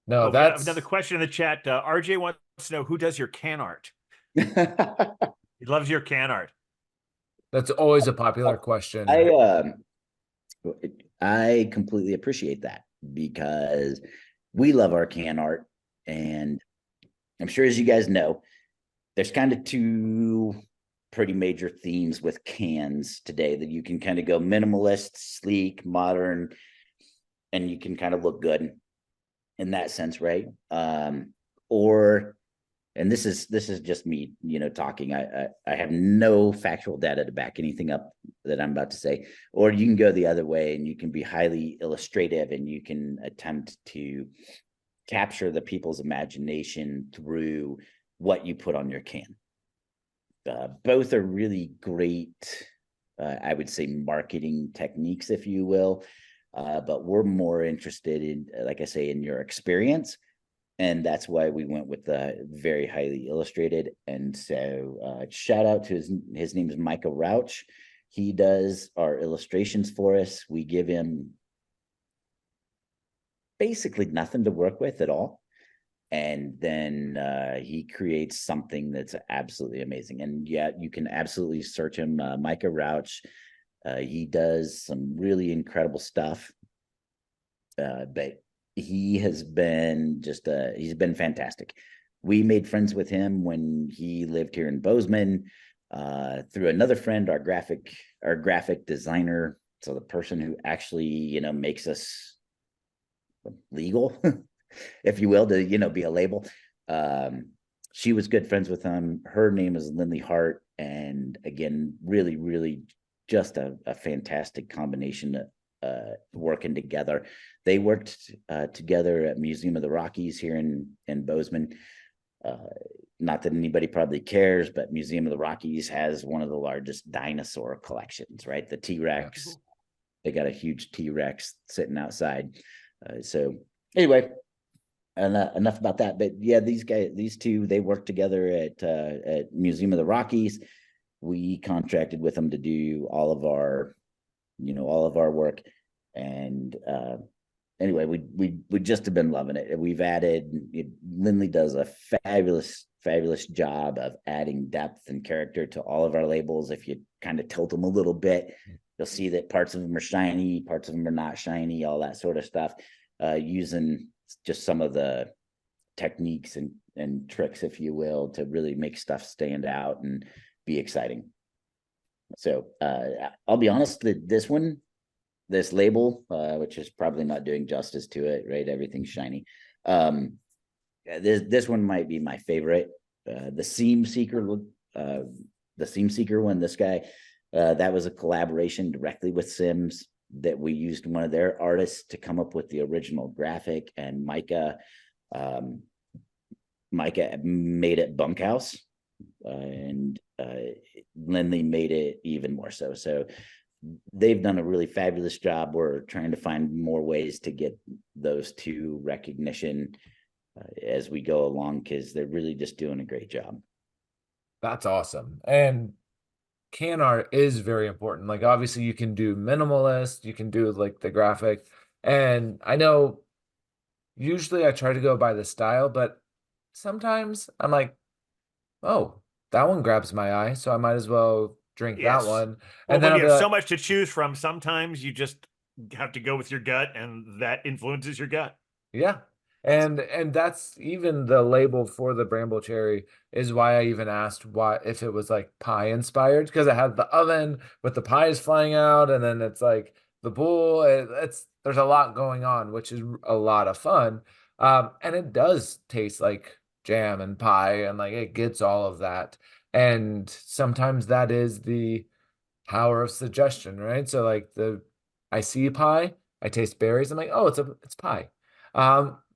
No, We have that's another question in the chat. RJ wants to know, who does your can art? He loves your can art. that's always a popular question. I completely appreciate that, because we love our can art, and I'm sure, as you guys know, there's kind of two pretty major themes with cans today, that you can kind of go minimalist, sleek, modern, and you can kind of look good in that sense, right? Or, and this is just me, talking. I have no factual data to back anything up that I'm about to say. Or you can go the other way, and you can be highly illustrative, and you can attempt to capture the people's imagination through what you put on your can. Both are really great, I would say, marketing techniques, if you will. But we're more interested in, like I say, in your experience. And that's why we went with the very highly illustrated. And so shout out to his name is Micah Rauch. He does our illustrations for us. We give him basically nothing to work with at all. And then he creates something that's absolutely amazing. And yeah, you can absolutely search him, Micah Rauch. He does some really incredible stuff. But he has been he's been fantastic. We made friends with him when he lived here in Bozeman, through another friend, our graphic designer. So the person who actually, makes us legal, if you will, to, be a label. She was good friends with him. Her name is Lindley Hart. And again, really, really just a fantastic combination of working together. They worked together at Museum of the Rockies here in Bozeman. Not that anybody probably cares, but Museum of the Rockies has one of the largest dinosaur collections, right? The T-Rex. Yeah. They got a huge T-Rex sitting outside. So anyway, enough about that. But yeah, these two, they work together at Museum of the Rockies. We contracted with them to do all of our work. And anyway, we just have been loving it. We've added, Lindley does a fabulous job of adding depth and character to all of our labels. If you kind of tilt them a little bit, you'll see that parts of them are shiny, parts of them are not shiny, all that sort of stuff, using just some of the techniques and tricks, if you will, to really make stuff stand out and be exciting. So I'll be honest, that this label, which is probably not doing justice to it, right? Everything's shiny. This one might be my favorite. The Seam Seeker one, this guy, that was a collaboration directly with Sims, that we used one of their artists to come up with the original graphic, and Micah made it Bunkhouse, and Lindley made it even more so. So they've done a really fabulous job. We're trying to find more ways to get those two recognition as we go along, because they're really just doing a great job. That's awesome. And can art is very important. Like, obviously you can do minimalist, you can do like the graphic. And I know usually I try to go by the style, but sometimes I'm like, oh, that one grabs my eye, so I might as well drink that one. And then you have so much to choose from, sometimes you just have to go with your gut, and that influences your gut. Yeah. And that's even the label for the Bramble Cherry is why I even asked if it was like pie inspired, because it had the oven with the pies flying out, and then it's like the bull. There's a lot going on, which is a lot of fun. And it does taste like jam and pie, and like it gets all of that. And sometimes that is the power of suggestion, right? So like I see pie, I taste berries, I'm like, oh, it's pie.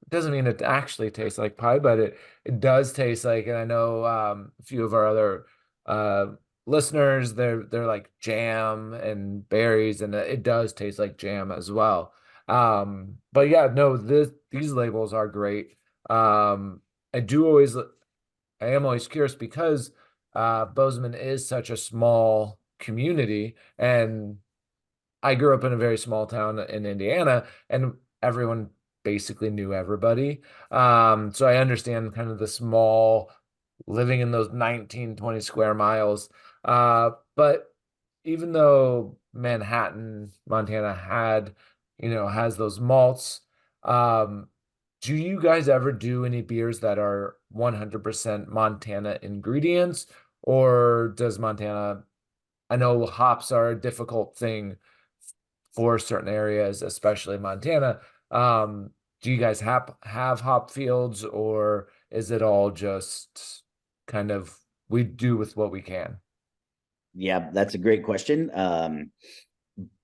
Doesn't mean it actually tastes like pie, but it does taste like, and I know a few of our other uh listeners, they're like jam and berries, and it does taste like jam as well. But yeah, no, these labels are great. I do always I am always curious because Bozeman is such a small community, and I grew up in a very small town in Indiana, and everyone basically knew everybody. So I understand kind of the small living in those 19, 20 square miles. But even though Manhattan, Montana has those malts, um, do you guys ever do any beers that are 100% Montana ingredients, or does Montana, I know hops are a difficult thing for certain areas, especially Montana. Um, do you guys have hop fields, or is it all just kind of we do with what we can? Yeah, that's a great question.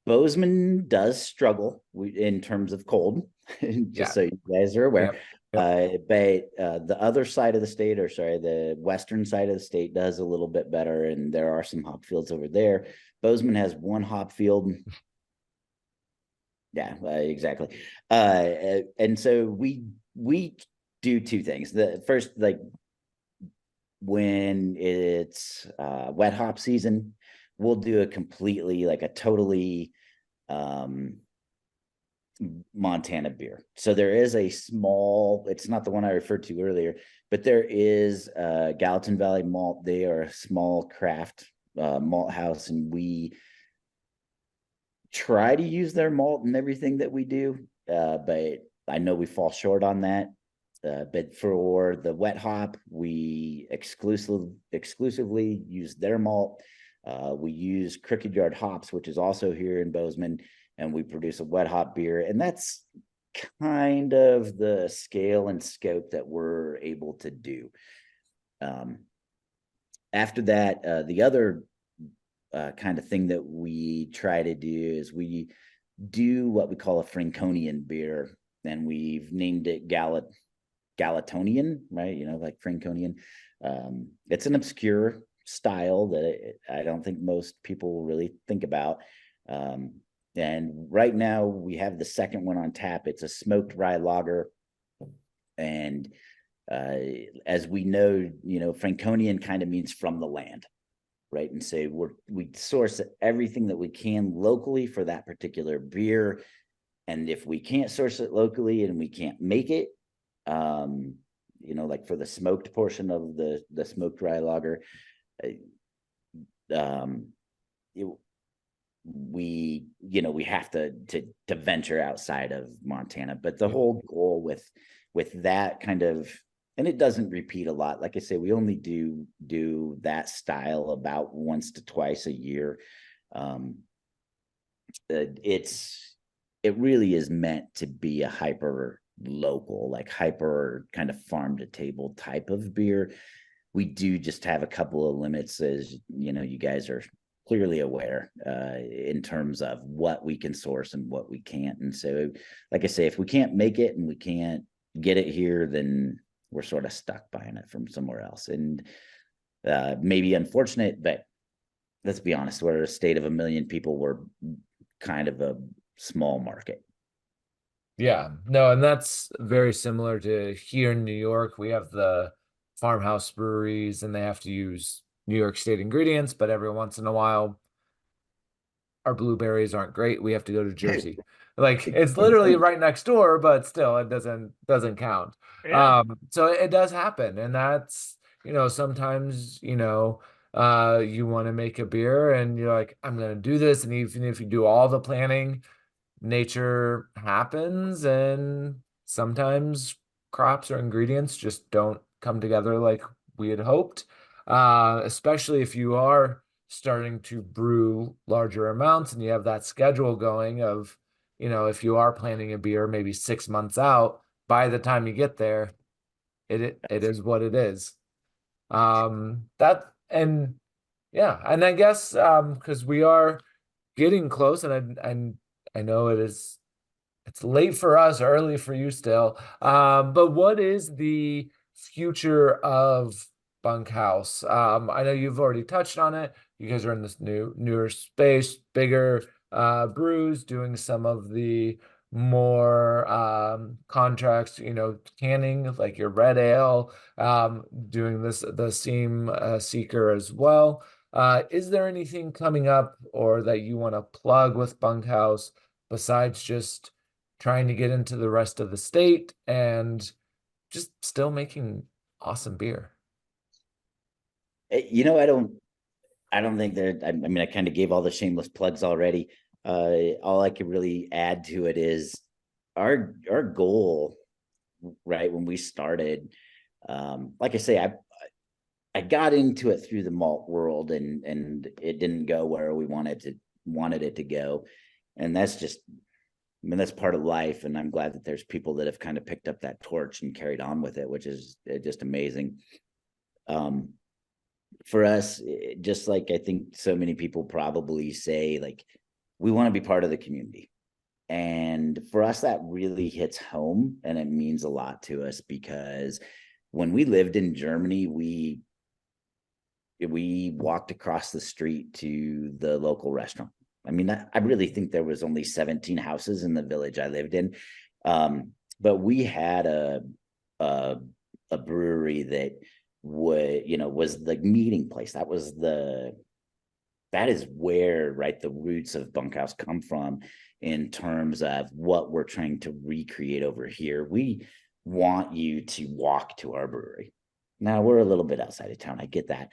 Bozeman does struggle in terms of cold, just Yeah. so you guys are aware. Yep. Yep. But the other side of the state, or sorry, the western side of the state does a little bit better, and there are some hop fields over there. Bozeman has one hop field. Yeah, exactly. And so we do two things. The first, like when it's wet hop season, we'll do a totally um Montana beer. So there is a small, it's not the one I referred to earlier, but there is Gallatin Valley Malt. They are a small craft malt house, and we try to use their malt in everything that we do. But I know we fall short on that. But for the wet hop, we exclusively use their malt. We use Crooked Yard hops, which is also here in Bozeman, and we produce a wet hop beer. And that's kind of the scale and scope that we're able to do. After that, the other kind of thing that we try to do is we do what we call a Franconian beer, and we've named it Galatonian, right? Like Franconian. It's an obscure style that I don't think most people will really think about. And right now we have the second one on tap. It's a smoked rye lager. And as we know, Franconian kind of means from the land, right? And so we source everything that we can locally for that particular beer. And if we can't source it locally and we can't make it, like for the smoked portion of the smoked rye lager, we have to venture outside of Montana. But the whole goal with that kind of, and it doesn't repeat a lot. Like I say, we only do that style about once to twice a year. It really is meant to be a hyper local, like hyper kind of farm to table type of beer. We do just have a couple of limits, as you guys are clearly aware, in terms of what we can source and what we can't. And so, like I say, if we can't make it and we can't get it here, then we're sort of stuck buying it from somewhere else. And maybe unfortunate, but let's be honest, we're a state of 1 million people. We're kind of a small market. Yeah, no, and that's very similar to here in New York. We have the farmhouse breweries, and they have to use New York State ingredients, but every once in a while, our blueberries aren't great. We have to go to Jersey. Like it's literally right next door, but still it doesn't count. Yeah. So it does happen. And that's, sometimes, you want to make a beer and you're like, I'm gonna do this. And even if you do all the planning, nature happens, and sometimes crops or ingredients just don't come together like we had hoped. Especially if you are starting to brew larger amounts and you have that schedule going of, if you are planning a beer maybe 6 months out, by the time you get there, it is what it is. That and yeah, and I guess because we are getting close, and I know it's late for us, early for you still. But what is the future of Bunkhouse? I know you've already touched on it. You guys are in this newer space, bigger brews, doing some of the more contracts, canning like your red ale, doing the seam seeker as well. Is there anything coming up or that you want to plug with Bunkhouse besides just trying to get into the rest of the state and just still making awesome beer? I don't think that, I mean, I kind of gave all the shameless plugs already. All I could really add to it is our goal, right? When we started, like I say, I got into it through the malt world, and it didn't go where we wanted it to go. And that's just, I mean, that's part of life. And I'm glad that there's people that have kind of picked up that torch and carried on with it, which is just amazing. For us, just like I think so many people probably say, like, we want to be part of the community. And for us, that really hits home, and it means a lot to us, because when we lived in Germany, we walked across the street to the local restaurant. I mean, I really think there was only 17 houses in the village I lived in. But we had a brewery that was the meeting place. That is where, right, the roots of Bunkhouse come from in terms of what we're trying to recreate over here. We want you to walk to our brewery. Now, we're a little bit outside of town, I get that,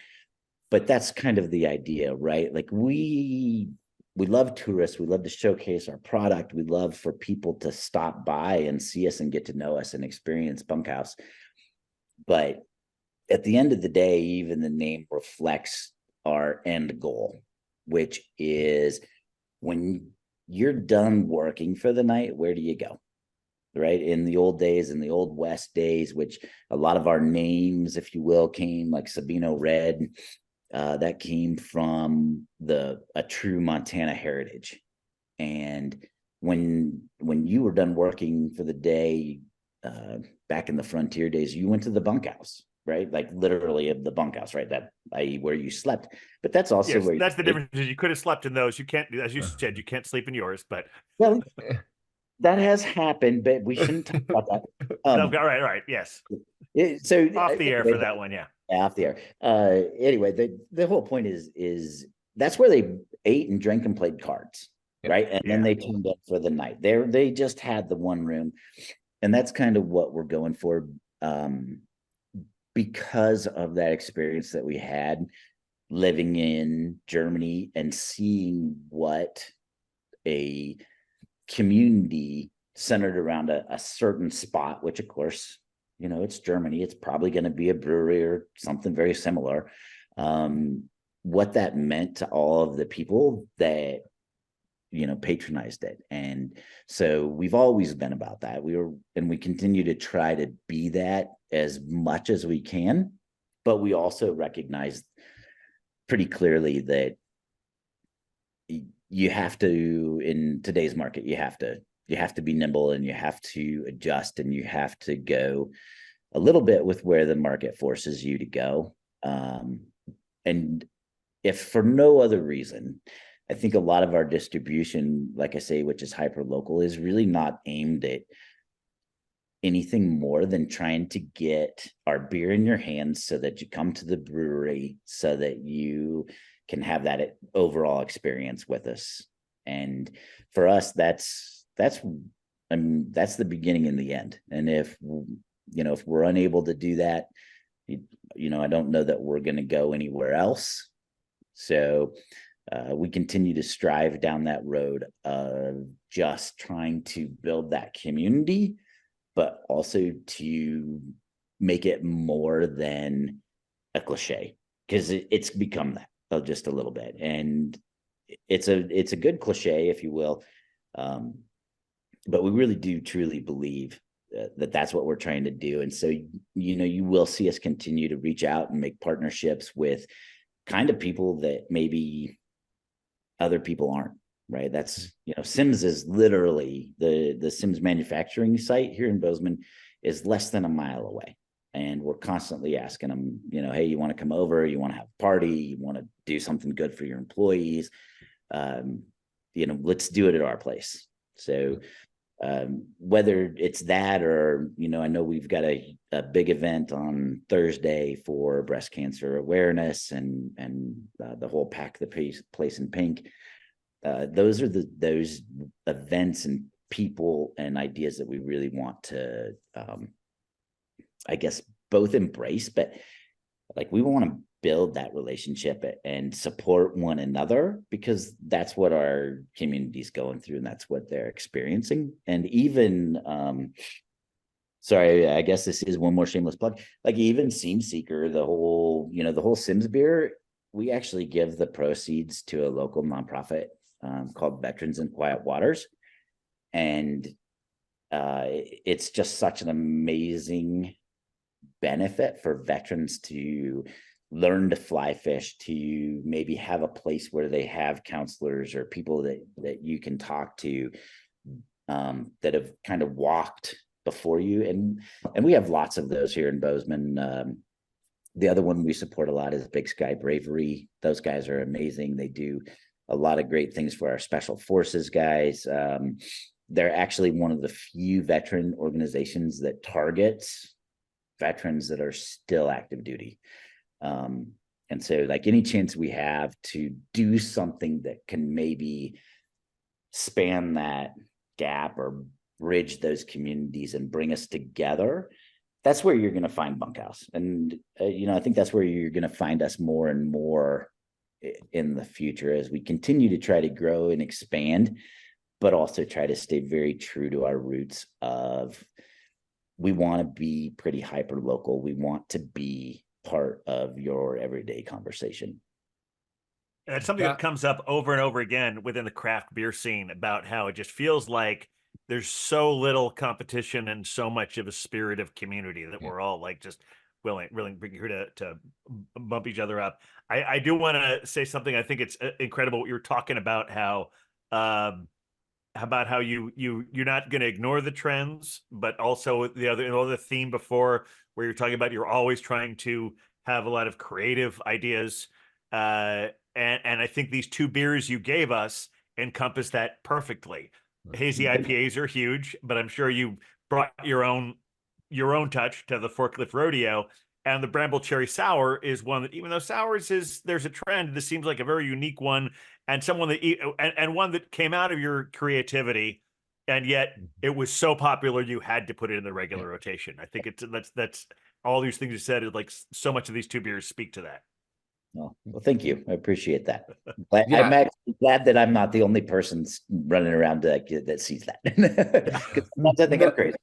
but that's kind of the idea, right? Like, we love tourists. We love to showcase our product. We love for people to stop by and see us and get to know us and experience Bunkhouse. But at the end of the day, even the name reflects our end goal, which is when you're done working for the night, where do you go? Right? In the old days, in the old West days, which a lot of our names, if you will, came, like Sabino Red, that came from a true Montana heritage. And when you were done working for the day, back in the frontier days, you went to the bunkhouse, right? Like, literally the bunkhouse, right? That, i.e., where you slept. But that's also where that's the difference. Is you could have slept in those. You can't, as you said, you can't sleep in yours. But well, that has happened, but we shouldn't talk about that. Right, yes. So off the air for that one, yeah. Off the air. Anyway, the whole point is that's where they ate and drank and played cards, right? And then they tuned up for the night. They just had the one room, and that's kind of what we're going for. Because of that experience that we had living in Germany and seeing what a community centered around a certain spot, which of course, it's Germany, it's probably going to be a brewery or something very similar. What that meant to all of the people that patronized it. And so we've always been about that. We continue to try to be that as much as we can, but we also recognize pretty clearly that you have to, in today's market, you have to be nimble, and you have to adjust, and you have to go a little bit with where the market forces you to go. And if for no other reason, I think a lot of our distribution, like I say, which is hyper local, is really not aimed at anything more than trying to get our beer in your hands so that you come to the brewery, so that you can have that overall experience with us. And for us, that's the beginning and the end. And if we're unable to do that, I don't know that we're going to go anywhere else. So we continue to strive down that road of just trying to build that community, but also to make it more than a cliche, because it's become that just a little bit. And it's a good cliche, if you will. But we really do truly believe that's what we're trying to do. And so, you will see us continue to reach out and make partnerships with kind of people that maybe other people aren't, right? That's, Sims is literally the Sims manufacturing site here in Bozeman is less than a mile away. And we're constantly asking them, hey, you want to come over? You want to have a party? You want to do something good for your employees? Let's do it at our place. So whether it's that or, I know we've got a big event on Thursday for breast cancer awareness and the whole Pack the Place in Pink. Those are those events and people and ideas that we really want to, I guess, both embrace, but like we want to build that relationship and support one another, because that's what our community's going through and that's what they're experiencing. And even sorry, I guess this is one more shameless plug, like even Seam Seeker, the whole Sims beer, we actually give the proceeds to a local nonprofit called Veterans in Quiet Waters. And it's just such an amazing benefit for veterans to learn to fly fish, to maybe have a place where they have counselors or people that you can talk to that have kind of walked before you. And we have lots of those here in Bozeman. The other one we support a lot is Big Sky Bravery. Those guys are amazing. They do a lot of great things for our special forces guys. They're actually one of the few veteran organizations that targets veterans that are still active duty. And so like any chance we have to do something that can maybe span that gap or bridge those communities and bring us together, that's where you're going to find Bunkhouse. And, I think that's where you're going to find us more and more in the future as we continue to try to grow and expand, but also try to stay very true to our roots of, we want to be pretty hyper local. We want to be part of your everyday conversation. And it's something that comes up over and over again within the craft beer scene about how it just feels like there's so little competition and so much of a spirit of community that we're all like just willing here to bump each other up. I do want to say something. I think it's incredible what you're talking about, how you're not going to ignore the trends, but also the other theme before where you're talking about you're always trying to have a lot of creative ideas. And I think these two beers you gave us encompass that perfectly. Hazy IPAs are huge, but I'm sure you brought your own touch to the Forklift Rodeo. And the Bramble Cherry Sour is one that, even though sours there's a trend, this seems like a very unique one, and someone that and one that came out of your creativity, and yet it was so popular you had to put it in the regular rotation. I think that's all these things you said is like so much of these two beers speak to that. Well, thank you. I appreciate that. I'm actually glad that I'm not the only person running around that sees that. Because sometimes I think I'm crazy.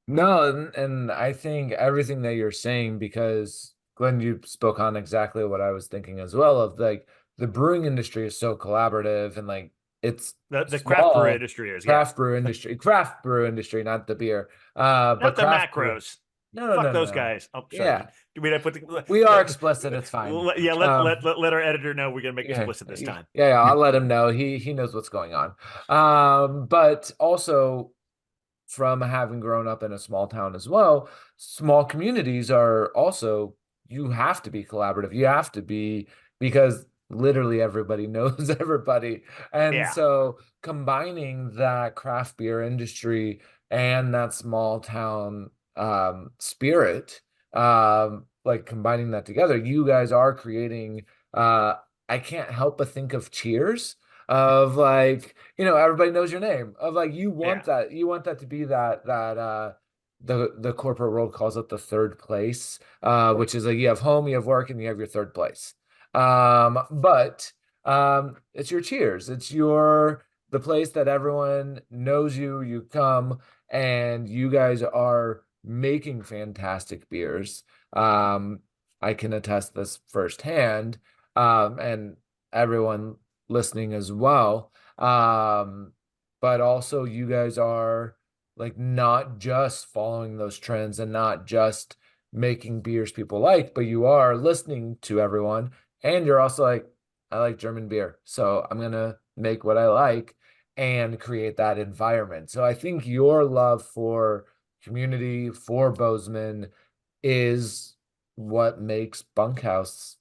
No, and I think everything that you're saying, because Glenn, you spoke on exactly what I was thinking as well, of like the brewing industry is so collaborative, and like it's the craft brew industry is craft brew industry, not the beer. Not but the macros. Fuck those guys. Oh, sorry. Yeah. We are explicit. It's fine. Yeah, let our editor know we're gonna make explicit this time. Yeah, I'll let him know. He knows what's going on. But also, from having grown up in a small town as well, small communities are also, you have to be collaborative. You have to be, because literally everybody knows everybody. And so combining that craft beer industry and that small town spirit, like combining that together, you guys are creating, I can't help but think of Cheers, of like, everybody knows your name, of like, you want that to be that the corporate world calls it the third place, which is like, you have home, you have work, and you have your third place. But it's your Cheers. It's the place that everyone knows you come, and you guys are making fantastic beers. I can attest this firsthand, and everyone listening as well. But also, you guys are like not just following those trends and not just making beers people like, but you are listening to everyone, and you're also like, I like German beer, so I'm gonna make what I like and create that environment. So I think your love for community, for Bozeman, is what makes Bunkhouse,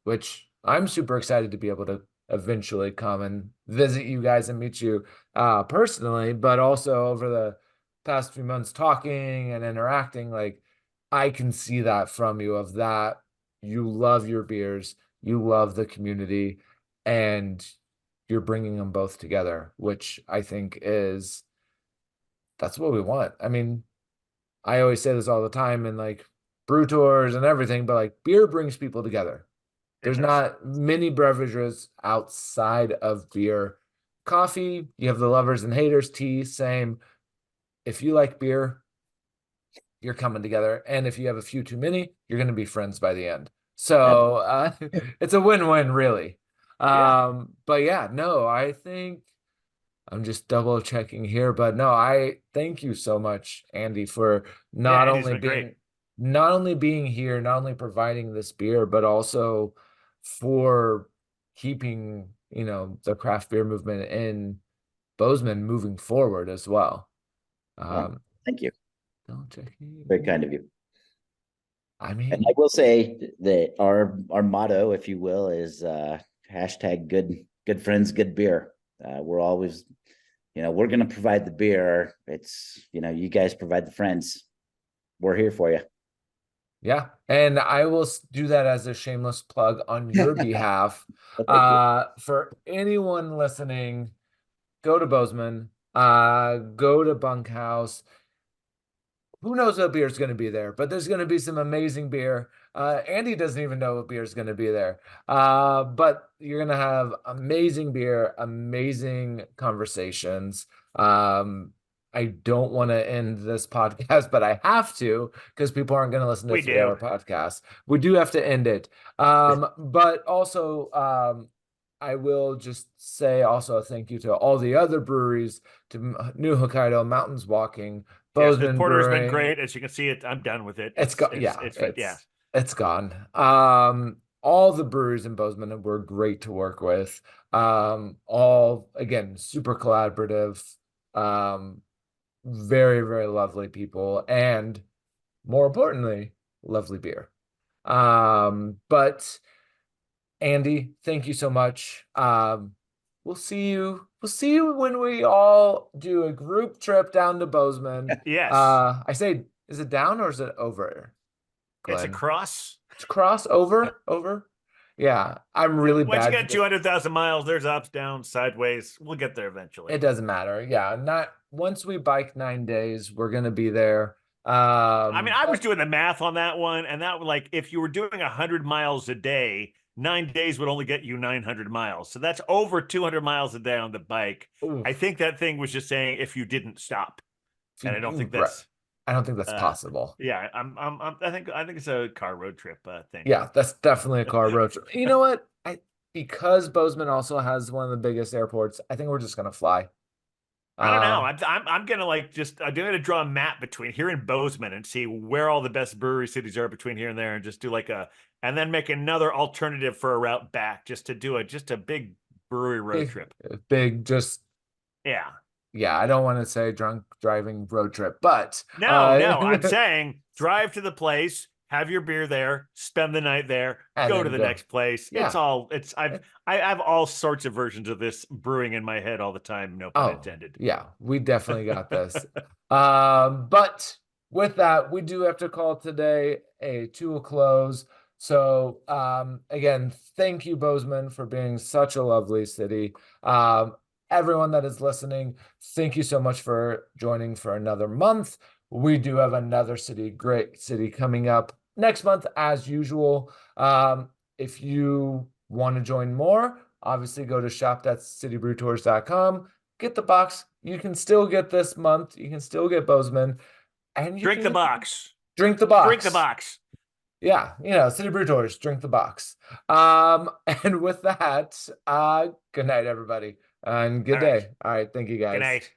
which I'm super excited to be able to eventually come and visit you guys and meet you personally, but also over the past few months talking and interacting, like I can see that from you, of that you love your beers, you love the community, and you're bringing them both together, which I think is that's what we want. I mean, I always say this all the time in like brew tours and everything, but like beer brings people together. It There's does. not many beverages outside of beer. Coffee, you have the lovers and haters. Tea, same. If you like beer, you're coming together. And if you have a few too many, you're going to be friends by the end. So it's a win-win, really. Yeah. But yeah, no, I think I'm just double checking here, but no, I thank you so much, Andy, for Yeah, not Andy's only been great. being here, not only providing this beer, but also for keeping, the craft beer movement in Bozeman moving forward as well. Well, thank you. Double checking. Very kind of you. I And mean, I will say that our motto, if you will, is hashtag good friends, good beer. We're always, we're going to provide the beer. It's, you guys provide the friends. We're here for you. yeah, and I will do that as a shameless plug on your behalf. Well, thank you. For anyone listening, go to Bozeman, go to Bunkhouse. Who knows what beer is going to be there, but there's going to be some amazing beer. Andy doesn't even know what beer is going to be there. But you're going to have amazing beer, amazing conversations. I don't want to end this podcast, but I have to, because people aren't going to listen to We 3 hour do. podcasts. We do have to end it. But also, I will just say also a thank you to all the other breweries, to New Hokkaido, Mountains Walking, Yes, this Bozeman porter has been Brewing. great. As you can see, I'm done with it. It's got, yeah, It's yeah. it's gone. All the breweries in Bozeman were great to work with. All again, super collaborative. Very, very lovely people, and more importantly, lovely beer. But Andy, thank you so much. We'll see you when we all do a group trip down to Bozeman. Yes, I say, is it down or is it over, it's a Glenn? cross. It's cross over. Yeah, I'm really Once you bad get with 200,000 miles, there's ups, downs, sideways. We'll get there eventually. it. Doesn't matter. Yeah, not once we bike 9 days, we're gonna be there. I mean, I was But doing the math on that one, and that like if you were doing 100 miles a day, 9 days would only get you 900 miles. So that's over 200 miles a day on the bike. I oof, think that thing was just saying if you didn't stop, and I don't think right. that's I don't think that's uh possible. yeah, I think it's a car road trip thing. Yeah, that's definitely a car road trip. You know what? Because Bozeman also has one of the biggest airports, I think we're just gonna fly. I don't know. Uh, I'm gonna like just I'm gonna draw a map between here and Bozeman and see where all the best brewery cities are between here and there, and just do like a and then make another alternative for a route back, just to do a big brewery road big, trip. big, just Yeah. yeah. I don't want to say drunk driving road trip, but No, I'm saying drive to the place, have your beer there, spend the night there, and go to then the go. next place. Yeah. I have all sorts of versions of this brewing in my head all the time, no pun Oh, intended. yeah, we definitely got this. But with that, we do have to call today to a close. So, again, thank you, Bozeman, for being such a lovely city. Everyone that is listening, thank you so much for joining for another month. We do have another great city coming up next month, as usual. If you want to join more, obviously go to shop.citybrewtours.com. Get the box. You can still get this month. You can still get Bozeman, and you Drink can the get box. drink the Drink the box. box. Yeah, City Brew Tours, drink the box. And with that, good night, everybody, and good All right. day. All right, thank you Good guys. night.